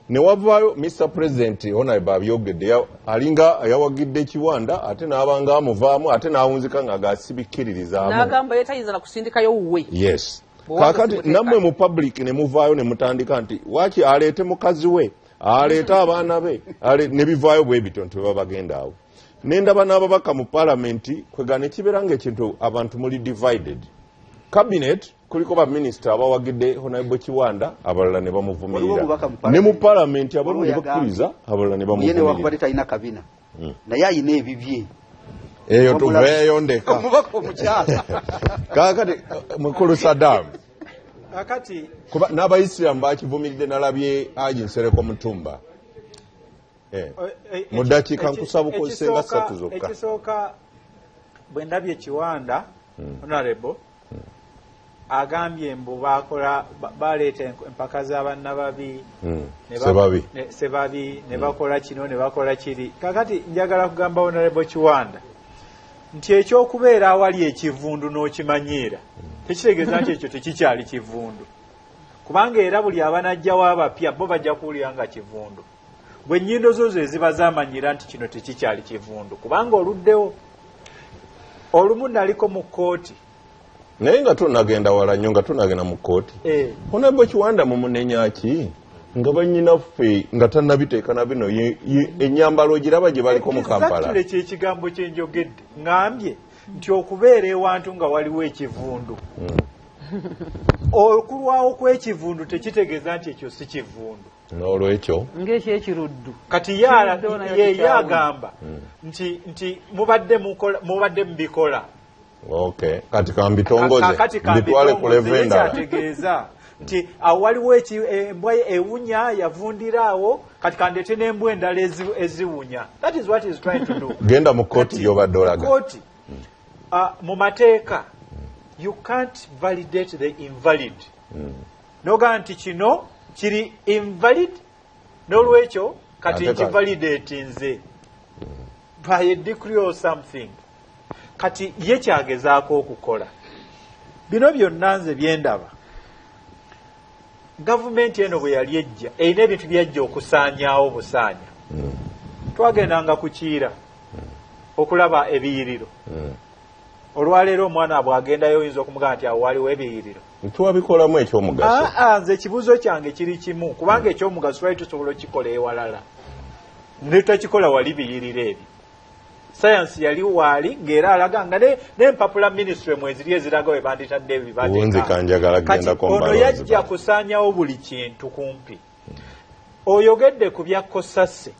Ne wavaayo Mr. President Honorable abyogedde alinga yawagidde ekiwanda ate n'abanga amuvaamu ate n'awunzika nga gaasibikkiririzaamu.
N'agamba yetayinza na kusindikayo wuwe.
Yes. Kaakati nammwe mu public ne muvaayo ne mutandika nti waaki aleete mukazi we aleete abaana be ne bivaayo bwe bityo nti baba bagenda awo. nendaba n'ababaka mu palamenti kwegana ekibeera ng'ekintu abantu muli divided. Cabinet kuliko baminisita abawagidde Honorable Kiwanda abalala ne bamuvumirira, ne mu palamenti abamu ne bakkiriza abalala ne bamuvumirira.
Yene wakubadde talina kabina naye ayina ebibye
eyo tuveeyo ndeka
omubaka omukyala
kakati mukulu Saddam
akati
kuba n'abayisiraamu bakivumiridde nalabye Haji Nsereko Mutumba mu ddakiika nkusaba okozesenga 3 zokka.
Ekisooka bwe ndabye Kiwanda Honorable agambye mbu bakola baleeta empaka z'abannababi sebabi ne bakola kino ne bakola kiri. Kakati njagala kugamba Honorable Kiwanda nti ekyokubeera awali ekivundu n'okimanyiira tekitegeeza nti ekyo tekikyali kivundu, kubanga era buli abanajjawo abapya bo bajja kuwulira nga kivundu bwe ennyindo zo ze ziba zamanyira nti kino tekikyali kivundu, kubanga oluddewo olumu naliko mu kkooti
naye nga tonagenda wala nnyo nga tonagenda mu kkooti. Honorable Kiwanda mu munenya ki nga bannyinaffe nga tannabiteeka na bino ennyambalo giraba gye baliko mu Kampala.
Exactly kyekigambo kye njogedde ngambye nti okubeera ewantu nga waliwo ekivundu okulwawo kw'ekivundu tekitegeeza nti ekyo si kivundu.
N'olwekyo
ng'ekyekiruddu
kati yagamba nti mubadde mubikola.
Okay, kati kambitongoze mbitwale ku levenda
ategeeza nti waliwo embwa ewunya yavundiraawo kati kandete n'embwa endala eziwunya. That is what is trying to do.
Genda mu kkooti gy'obadde olaga.
Kkooti mu mateeka you can't validate the invalid. Noga nti kino kiri invalid n'olwekyo kati nkivalidate nze by a decree or something. Kati ye kyagezaako okukola bino byonna nze byendaba. Gavumenti eno bwe yali ejja erina ebintu byajja okusaanyaawo busaanya. Twagendanga ku Kiira okulaba ebiyiriro. Olwaleero omwana bw'agendayo oyinza okumugamba nti awo waliwo ebiyiriro.
Twabikolamu ekyomugaso.
Nze ekibuuzo kyange kiri kimu, kubanga ekyomugaso twali tusobola okikola ewalala ne tutakikola wali biyiriro ebyo. Sayansi yali waali ng'era alaga nga n'empapula minisitule mweziri eziraga we banditadde ebibateeka. Kati ono yajja kusaanyawo buli kintu kumpi. Oyogedde ku bya Kosase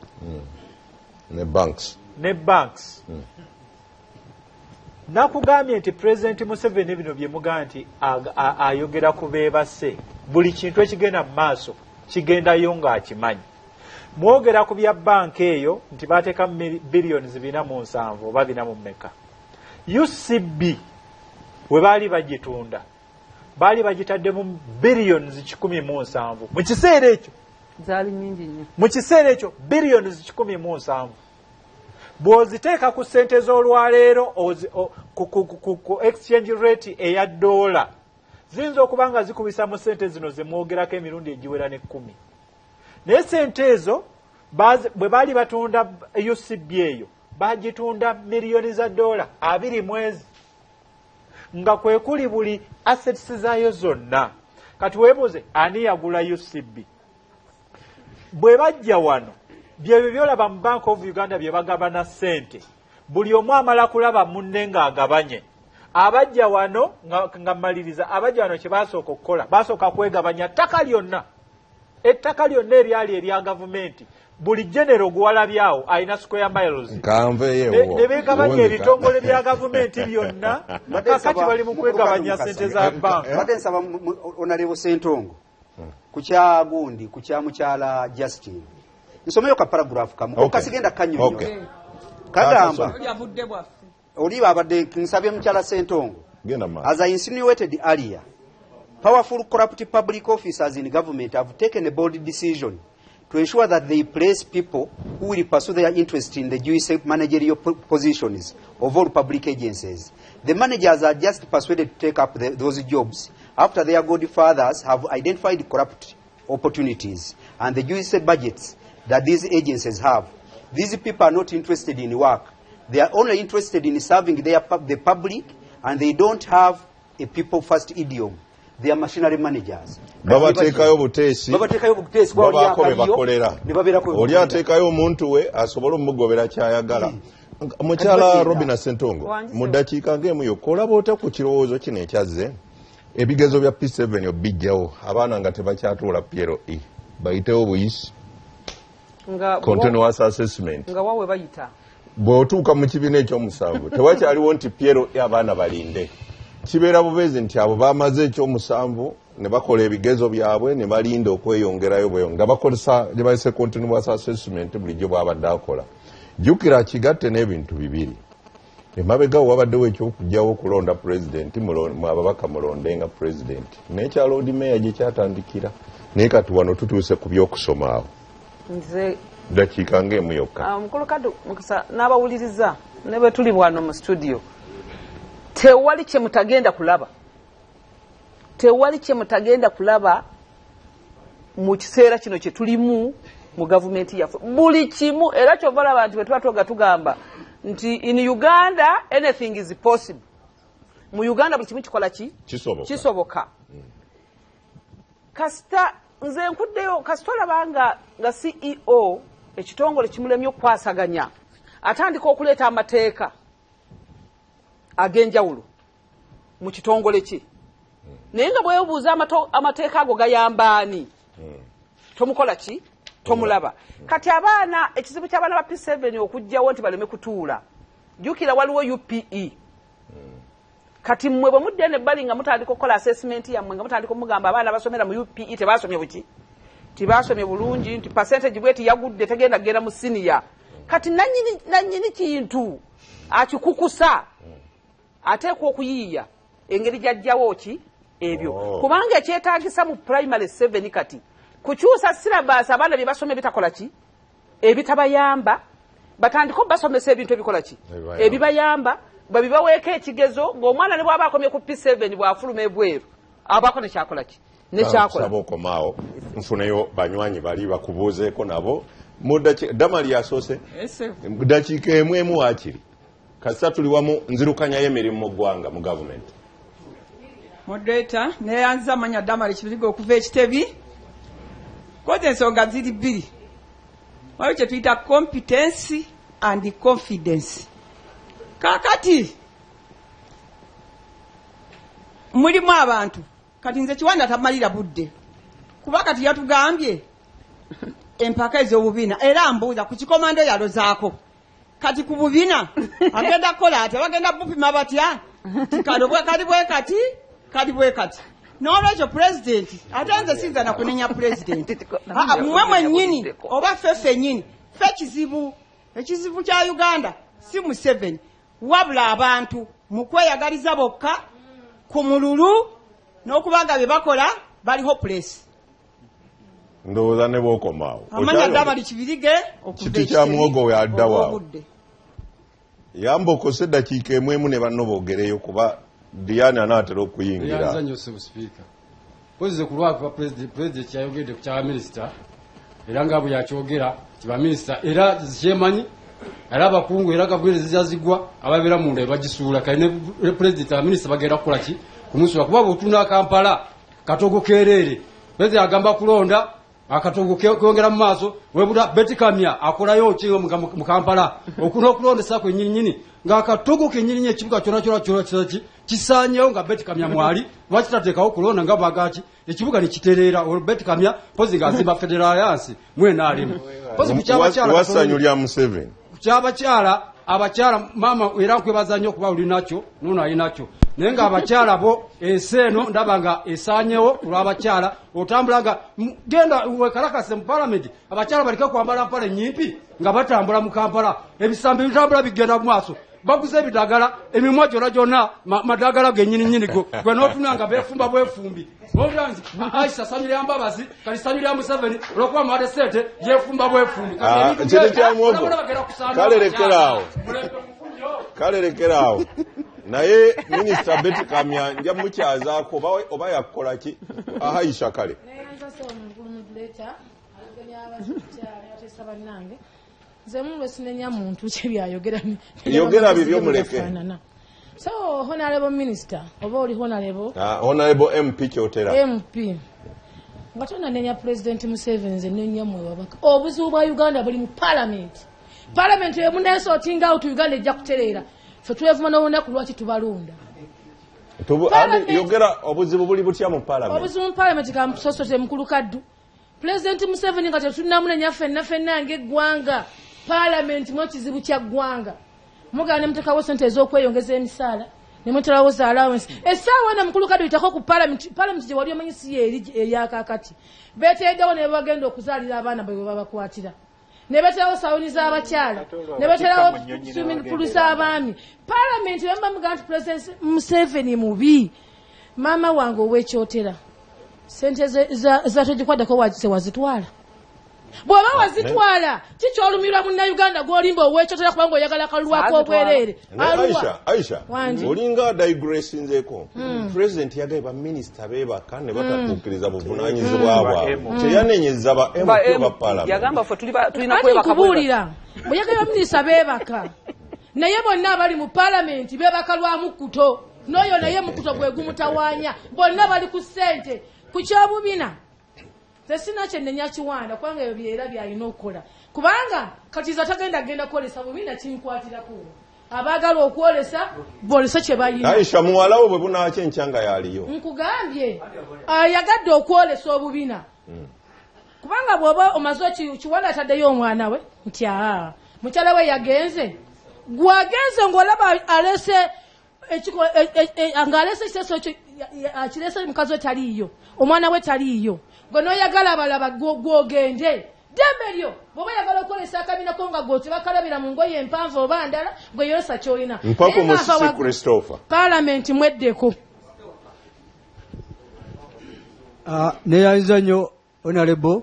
ne banks. Nakugambye nti Pulezidenti Museveni bino bye mugamba nti ayogera ku beebase buli kintu ekigenda mu maaso kigendayo ng'akimanyi. Mwogera ku bya banka eyo nti bateeka biliyoni 4.7 oba 4.4. UCB we baali bagitunda baali bagitadde mu biliyoni 107 mu kiseera ekyo.
zaali nyingi nnyo.
Mu kiseera ekyo biliyoni 107 bw'oziteeka ku ssente z'olwaleero ku exchange rate eya dola ziyinza okuba nga zikubisa mu ssente zino ze mwogerako emirundi egiwera ne 10. Naye ssente ezo bwe baali batunda UCB eyo bagitunda miliyoni za dola 20 mwezi nga kwe kuli buli assets zaayo zonna. Kati weebuuze ani yagula UCB? Bwe bajja wano byebyo byolaba mu Bank of Uganda bye bagabana ssente buli omu amala kulaba munne ng'agabanye. Abajja wano nga mmaliriza abajja wano kye basooka okukola basooka kwegabanya ttaka lyonna. Ettaka lyonna eryali erya gavumenti buli genero gwalabyawo alina square miles ne beegabanya ebitongole bya gavumenti byonna kakati bali mu kwegabanya ssente za banka.
Badde nsaba Honorable Ssentongo ku kya gundi ku kya mukyala Justin nsomeyo ka paragraph kamu okasigenda kanyonyo kagamba oli babadde nsabye mukyala Ssentongo as I insinuated earlier. Powerful corrupt public officers in government have taken a bold decision to ensure that they place people who will pursue their interest in the Jewish managerial positions of all public agencies. The managers are just persuaded to take up those jobs after their godfathers have identified corrupt opportunities and the Jewish budgets that these agencies have. These people are not interested in work. They are only interested in serving the public, and they don't have a people-first idiom. They are machinery managers.
Babateekayo buteesi babaako be bakolera. Oli ateekayo omuntu we asobole omugobera kyayagala. Mukyala Robina Sentongo mu ddakiika ng'emu yokka olaba otya ku kirowoozo kino ekyazze ebigezo bya P7 obijjawo abaana nga tebakyatuula PLE bayitewo buyisi continuous assessment
nga wawe bayita
bw'otuuka mu kibiina ekyomusanvu tewakyaliwo nti PLE abaana balinde kibeera bubeezi nti abo bamaze ekyomusanvu ne bakola ebigezo byabwe ne balinda okweyongerayo bweyo nga bakozesa gye bayise continuous assessment bulijjo bwabadde akola jjukira kigatte n'ebintu bibiri emabegawo wabaddewo ekyokugjawo okulonda pulezidenti ababaka mulonde nga pulezidenti n'ekya Lord Mayor gye kyatandikira naye kati wano tutuuse ku by'okusoma awo
nze
ddakiika ng'emu yokka
mukulu kaddu mukisa n'abawuliriza ne bwe tuli wano mu studio tewali kye mutagenda kulaba mu kiseera kino kye tulimu mu gavumenti yaffe buli kimu era kyova olaba nti bwe tuba twoga tugamba nti in Uganda anything is possible mu Uganda buli kimu kikola ki kisoboka kasita nze nkuddeyo kasita olaba nga CEO ekitongole kimulemye okukwasaganya atandika okuleeta amateeka ag'enjawulo mu kitongole ki naye nga bwebuuza amateeka ago gayambaani tomukola ki tomulaba kati abaana ekizibu ky'abaana ba P7 okujjawo nti baleme kutuula jjukira waliwo UPE kati mmwe bwe mudde n'ebbali nga mutandika okukola assessment yammwe nga mutandika omugamba abaana basomera mu UPE tebasomye buki tibasomye bulungi nti percentage bweti yagudde tegenda kugenda mu senior kati nannyini kintu akikukusa ateekwa okuyiiya engeri gyajjawo ki ebyo kubanga ekyetaagisa mu primary 7 kati kukyusa syllabus abaana bye basome bitakola ki ebitabayamba batandika basomesa ebintu ebikola ki ebibayamba babibaweeka ekigezo ng'omwana ne bw'aba akomye ku P7 bw'afuluma ebweru abaako nekyakola ki nekyakola
okomaawo nfuneyo banywanyi bali bakubuuzeeko nabo damali yasoose ddakiika emu waakiri kasita tuli wamu nzirukanyayo emirimu mu ggwanga mu gavumenti
moderator neyanza amanya damali kibiriga okuva ekitebi koze ensonga ziri bbiri waliwo kye tuyita competence and confidence kakati mulimu abantu kati nze kiwanda tamalira budde kuba kati yatugambye empaka ez'obubina era mbuuza ku kikomando yalozaako kati ku bubina agenda kukola ati bagenda bupima batya kali bwe kati n'olwekyo pulezidenti ate nze sinza na kunenya pulezidenti mmwe mwennyini oba ffe nnyini ffe ekizibu kya Uganda si Museveni wabula abantu mu kweyagaliza bokka ku mululu n'okubanga bye bakola baliho pulesi
ndowooza ne bw'okomaawo
amanya damali kibirige
kiti kya muwogo we adda waawo yamba okose eddakiika emu ne banno boogereyo kuba Diana anaatera okuyingira
yanzanyo speaker poze ku lwatu president kyayogedde ku kya minister era nga bwe yakyogera kiba minister era zemanyi era abakungu era gavumenti zizazigwa ababeera munda bagisuula kale ne president na minister bagenda kukola ki kumusula kuba bw'otunda Kampala katogo keerere president agamba kulonda akatogo kyongera mu maaso webuda Betikamya akolayo kingo mu Kampala okulondesa kwe nnyinyi nga akatogo kenyinyi ekibuga kyona kisanyewo nga Betikamya mwali lwakitateekawo kulonda nga bagaki ekibuga nekitereera Betikamya pozi ngazimba Federal Alliance mwena alimu pozi kukyaba
wasanyulya Museveni
kukyaba abakyala mama era nkwebaza nnyo okuba uli nakyo nono ayinakyo naye nga abakyala bo enseeno ndaba nga esaanyewo olw'abakyala otambula nga genda wekalakase mu palamenti abakyala balike kwambala mpala ennyimpi nga batambula mu Kampala ebisambi bitambula bigenda mu maaso baguze ebidagala emimwa gyonna madagala gennyininyini gwe n'otunula nga beefumba bwefumbi olwanzi Aisha Samira Mbabazi kali Samira Museveni olwokuba mwade sente yeefumba bwefumbi
kale lekeraawo naye minisita Betikamya nja mukyazaako oba yakukola ki Aisha kale
nze mulwe sinenya muntu kyebyayogera
yogera bibyo muleke
so honorable minister oba oli
honorable MP kyotera
MP nga tonanenya president Museveni nze nenya mwe wabaka obuzibu bwa Uganda buli mu parliament parliament emunenso otinga out Uganda ejja kutereera fe twevuma n'olunaku lwaki tubalonda
yogera obuzibu buli butya mu parliament
obuzibu mu parliament kamusosote mukulu kaddu President Museveni nga tetunamunenya ffenna ng'eggwanga parliament mwe kizibu kya ggwanga mugana mutekawo sente ez'okweyongeza emisaala ne mutalawo za allowance essaawa na mukulu kaddu itako ku parliament gye wali omanyi si eryakakati beeteegawo ne bagenda okuzaalira abaana bwe babakwatira ne beterawo sawuni z'abakyala ne beterawo swimming pool z'abaami parliament bamba mugana nti President Museveni mubi maama wange ow'ekyotera sente za togikwatako wazitwala bw'oba wazitwala kikyolumirwa munnayuganda gw'olimba ow'ekyotera kubanga oyagala kalulwako obwereere
Aisha olinga digressinzeeko president yagaye baminisita beebaka ne batatuukiriza buvunaanyizibwa bwabwe kyeyanenyeza ba MP ba parliament
kubuulira bwe yagaye baminisita beebaka naye bonna abali mu parliament beebaka lwa mukkuto n'oyo naye mukkuto gwe gumutawaanya bonna bali ku ssente ku kyobubina tesina kyenenya kiwanda kubanga ebyo byera byalina okukola kubanga katiza tagenda kwolesa bubina kinkwatirako abaagala okwolesa boolesa kye balina
Aisha muwalawo bwe bunaakyo enkyanga yaliyo
nkugambye ayagadde okwolesa obubina kubanga bw'oba omaze kiwanda ataddeyo omwana we nti mukyala we yagenze gwagenze ng'olaba alese ng'alese ekiteeso ekyo akirese mukazi we taliiyo omwana we taliiyo gwe n'oyagala abalaba gwogende dembe lyo bw'oba oyagala okukolesa akabinako nga gwotebakalabira mu ngoye empanvu oba ndala gwe yolesa ky'olina parliament mweddeko
neeyanyiza nnyo honorable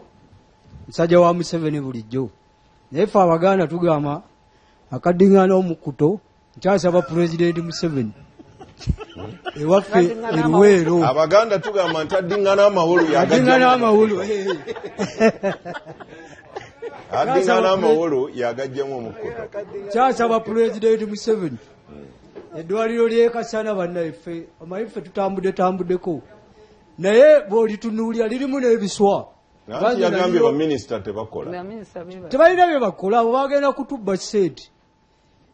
musajja wa Museveni bulijjo naye fe Abaganda tugamba akaddiŋŋaana omukkuto nkyasaba President Museveni ewaffe eruweero
Abaganda tugamba nti addiŋŋaana amawolu addiŋŋaana amawolu yagajjamu omukkuto
kyasaba President Museveni eddwaliro ly'ekasana bannaffe omanyi ffe tutambuddeko naye bw'olitunuulira lirimu n'ebiswa
nanti yagambye baminisita tebakola
tebalina bye bakola abo bagenda kutubba sente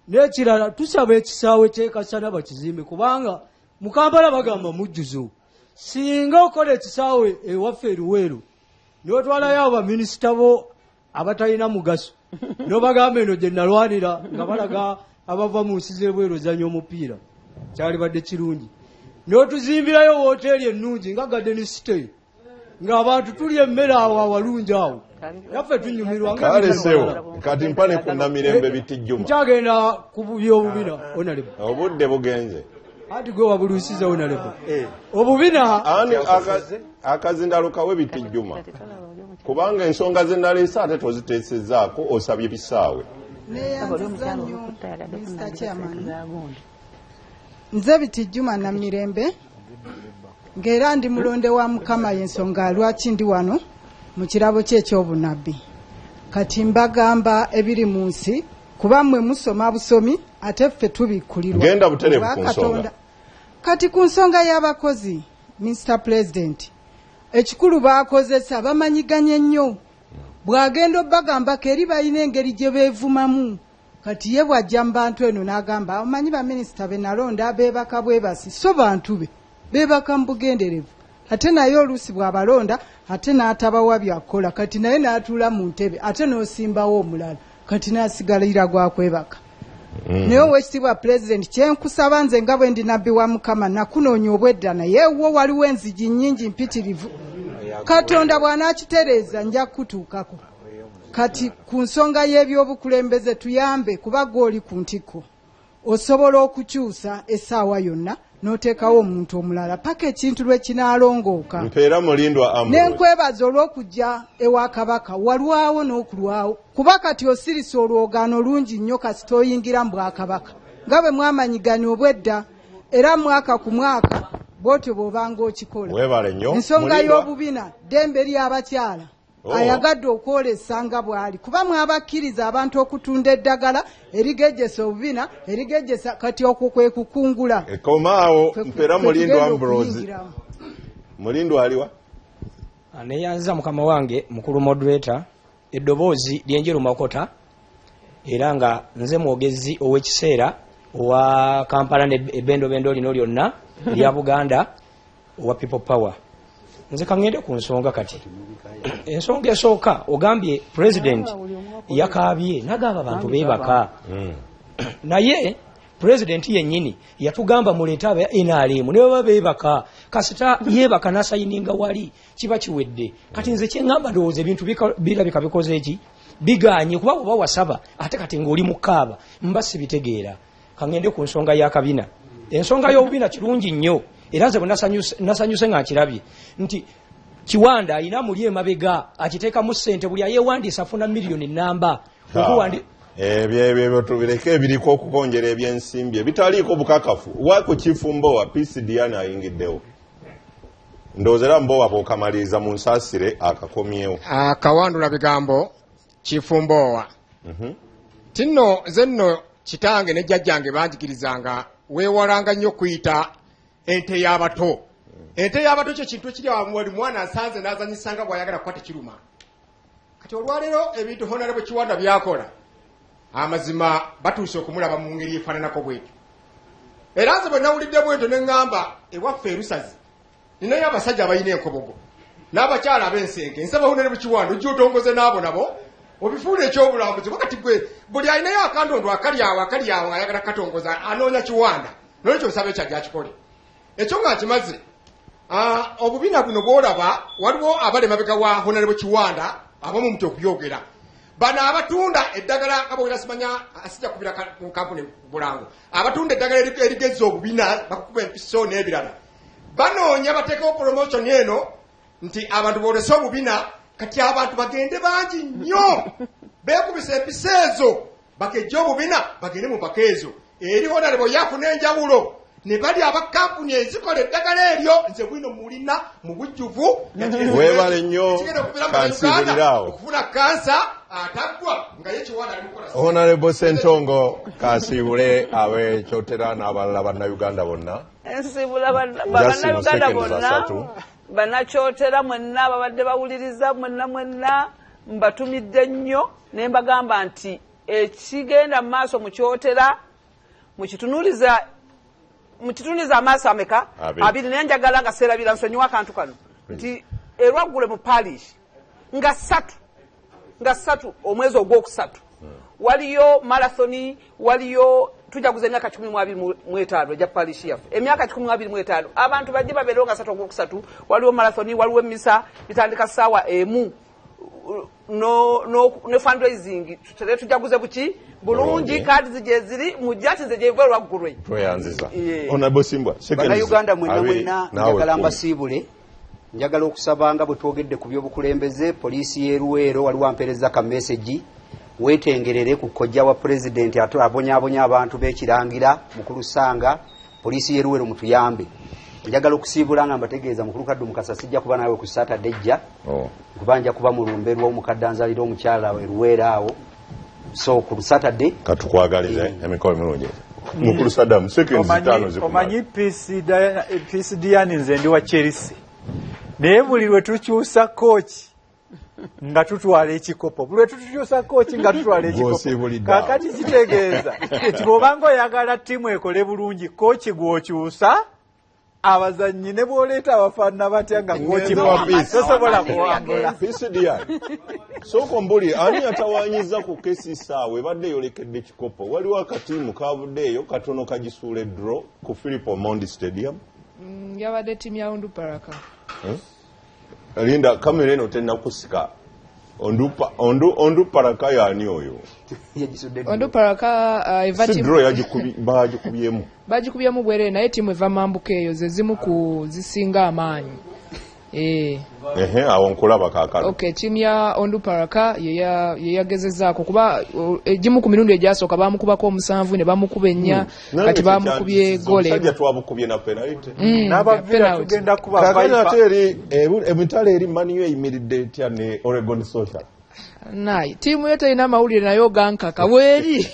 n'ekirala tusaba ekisaawe ky'ekasana bakizimbe kubanga mu Kampala bagamba mujjuzo singa okola ekisaawe ewaffe eruweero n'otwalayo abo baminisita bo abatalina mugaso n'obagamba eno gye nalwanira nga balaga abava mu nsi z'ebweru ozannya omupiira kyali badde kirungi n'otuzimbirayo wooteeri ennungi nga Garden City ng'abantu tulya emmere awo awalungi awo yaffe tunyumirwa
kalesewo kati mpane kuna mirembe bitijjuma
nkyagenda ku byobubina honorable
obudde bugenze
ati gwe wabuluusiza honorable obubina
ani akazindalo kawe bitijjuma kubanga ensonga ze naleese ate toziteesezaako osabye bisaawe
nze bitijjuma na mirembe ng'era ndi mulonde wa Mukama y'ensonga lwaki ndi wano mu kirabo kye eky'obunabbi kati mbagamba ebiri mu nsi kuba mmwe musoma busomi ate ffe tubikkulirwa
genda buterevu ku nsonga
kati ku nsonga y'abakozi Mr. President ekikulu baakozesa bamanyiganye nnyo bw'agenda obbagambako eri balina engeri gye beevumamu kati ye bw'ajja mu bantu eno n'agamba omanyi baminisita be nalonda beebaka bwebasi so bantu be beebaka mu bugenderevu ate naye oluusi bw'abalonda ate n'atabawa byakukola kati naye n'atuula mu ntebe ate n'osimbawo omulala kati n'asigalira gwakwebaka naye owekitiibwa President kyenkusaba nze nga bwe ndi nabbi wa Mukama nakunoonya obwedda naye wo waliwo enzigi nnyingi mpitirivu Katonda bw'anaakitereeza nja kutuukako kati ku nsonga y'ebyobukulembeze tuyambe kuba gw'oli ku ntikko osobola okukyusa essaawa yonna n'oteekawo omuntu omulala paka ekintu lwe kinaalongooka
mpeera mulindwa amwe
n'enkwebaza olw'okujja ewa kabaka walwawo n'okulwawo kuba kati osirisa olwogaano lungi nnyo kasita oyingira mu bwakabaka nga bwe mwamanyiganya obwedda era mwaka ku mwaka bw'otyo bw'obanga okikola
weebale nnyo
ensonga y'obubina ddembe ly'abakyala ayagadde okwolesa nga bw'ali kuba mwabakkiriza abantu okutunda eddagala erigejjesa obubina erigejjesa kati okwo kwe kukungula
ekomaawo mpeera mulindwa Ambrose mulindwa aliwa
neyanziza mukama wange mukulu moderator eddoboozi lyenjeru makota era nga nze mwogezi ow'ekiseera owa Kampala n'ebbendobendo lino lyonna lya Buganda owa People Power. Nze kangende ku nsonga kati. Ensonga esooka ogambye president yakaabye nagamba abantu beebaka. Naye president yennyini yatugamba muleeta aba NRM ne baba beebaka kasita yeebaka n'asayininga wali kiba kiwedde. Kati nze kyeŋŋamba ndowooza ebintu birabika bikoze eki biganye kuba oba wasaba ate kati ng'oli mu kaaba mba sibitegeera. Kangende ku nsonga ya kabina. Ensonga y'obubina kirungi nnyo era nze bwe nasanyuse nga nkirabye nti Kiwanda alina muli emabega akiteekamu ssente buli ayeewandiisa afuna miliyoni namba
ebyo tubireke ebiriko okukonjera ebyensimbi ebitaliiko bukakafu wako Chifu Mbowa PCDN ayingiddewo ndoozera Mbowa bw'okamaliriza mu nsaasire akakomyewo
akawandula bigambo Chifu Mbowa tinno zenno kitange ne jjajjange banjigirizanga weewalanga nnyo kuyita ente y'abato. Ente y'abato kyo kintu ekiri wali mwana asanze n'azanyisanga bw'ayagala kukwata kiruma. Kati olwaleero ebintu Honorable Kiwanda byakola amazima batuuse okumulaba mu ngeri efaananako bwetyo. Era nze bwe nawulidde bwetyo ne ŋŋamba ewaffe e Lusazi ninayo abasajja abalina enkobogo n'abakyala ab'ensenke nsaba Honorable Kiwanda ojja otongoze n'abo nabo obifuula ekyobulambuzi wakati gwe buli alinayo akandondo akali awo ayagala katongoza anoonya Kiwanda nolwekyo nsaba ekyajja akikole. Ekyo nga nkimaze obubina buno bw'olaba waliwo abali emabega wa Honorable Kiwanda abamu muti okubyogera bano abatunda eddagala nga bwera simanya asijja kubira ku kampuni Bulango abatunda eddagala erigezza obubina bakukuba empiso n'ebirala banoonya bateekawo promotion eno nti abantu boolese obubina kati abantu bagende bangi nnyo beekubisa empisa ezo bakejja obubina bagende mu mpaka ezo eri Honorable yafuna enjawulo ne bali abakampuni ezikola eddagala eryo nze bwino mulina mu bujjuvu
weebale nnyo kansibulirawo
okufuna kansa ataggwa nga ye Kiwanda ali mukola
Honorable Sentongo kasibule abekyotera n'abalala bannayuganda bonna
ensibula bannayuganda bonna bannakyotera mwenna babadde bawuliriza mwenna mbatumidde nnyo ne mbagamba nti ekigenda mu maaso mukyotera mukitunuuliza amaaso ameka abiri naye njagala nga seerabira nsonyiwa akantu kano nti erwaggule mu parish nga ssatu omwezi ogwokusatu waliyo marathoni waliyo tujaguza emyaka 15 egya parish yaffe emyaka 15 abantu bajje babeerewo nga 3 ogwokusatu waliwo marathoni waliwo emisa bitandika ssaawa emu ne fundraising tutere tujaguze buki bulungi kadi zije ziri mujati nze jeve lwaggulwe
tweyanziza Honorable Simbwa
Uganda mwenna njagala mbasiibule njagala okusabanga bwe twogedde ku by'obukulembeze poliisi y'Eruweero waliwo ampereza ka message wetengerere ku kojja wa president abonyabonya abantu b'ekirangira mukulu Sanga poliisi y'Eruweero mutuyambe njagala okusiibula nga mbategeeza mukulu Kaddu Mukasa sijja kuba nawe ku Saturday jja kubanja kuba mu lumbe lw'omukaddanzalira omukyala Eruweero awo so ku Saturday
katukwagalize emikolo mirungi mukulu Saddam seconds 5 zikumanyi
omanyi PCDN nze ndi wa Chelsea naye buli lwe tukyusa coach nga tutwala ekikopo buli lwe tukyusa coach nga tutwala ekikopo kakati kitegeeza nti bw'obanga oyagala ttiimu ekole bulungi coach gw'okyusa abazanyi ne bwoleeta abafaanana batya nga tosobola kuwangula
PCDN soko mbuli ani atawanyiza ku kesi saawe badde yolekedde kikopo waliwo akatiimu kavuddeeyo katono kagisuula draw ku Philip Omondi Stadium
yabadde ttiimu ya Onduparaka
Linda kamera eno tennakusika Onduparaka yaani oyo
Onduparaka
draw bagikubyemu
bagikubyemu bwere naye ttiimu eva mambuka eyo ze zimu ku zisinga amaanyi
awo nkulaba kaakano
okay ttiimu ya Onduparaka yeyagezezaako kuba egimu ku mirundi egyasooka bamukubako 7 ne bamukuba 4 kati bamukubye gole
sajja twabukubye na penalty
n'abavira tugenda kuba
kaakano ate eri emitala eri maniyo eyimiridde etya ne Oregon Social
naye ttiimu yo terina mawulire nayo gankaka bweri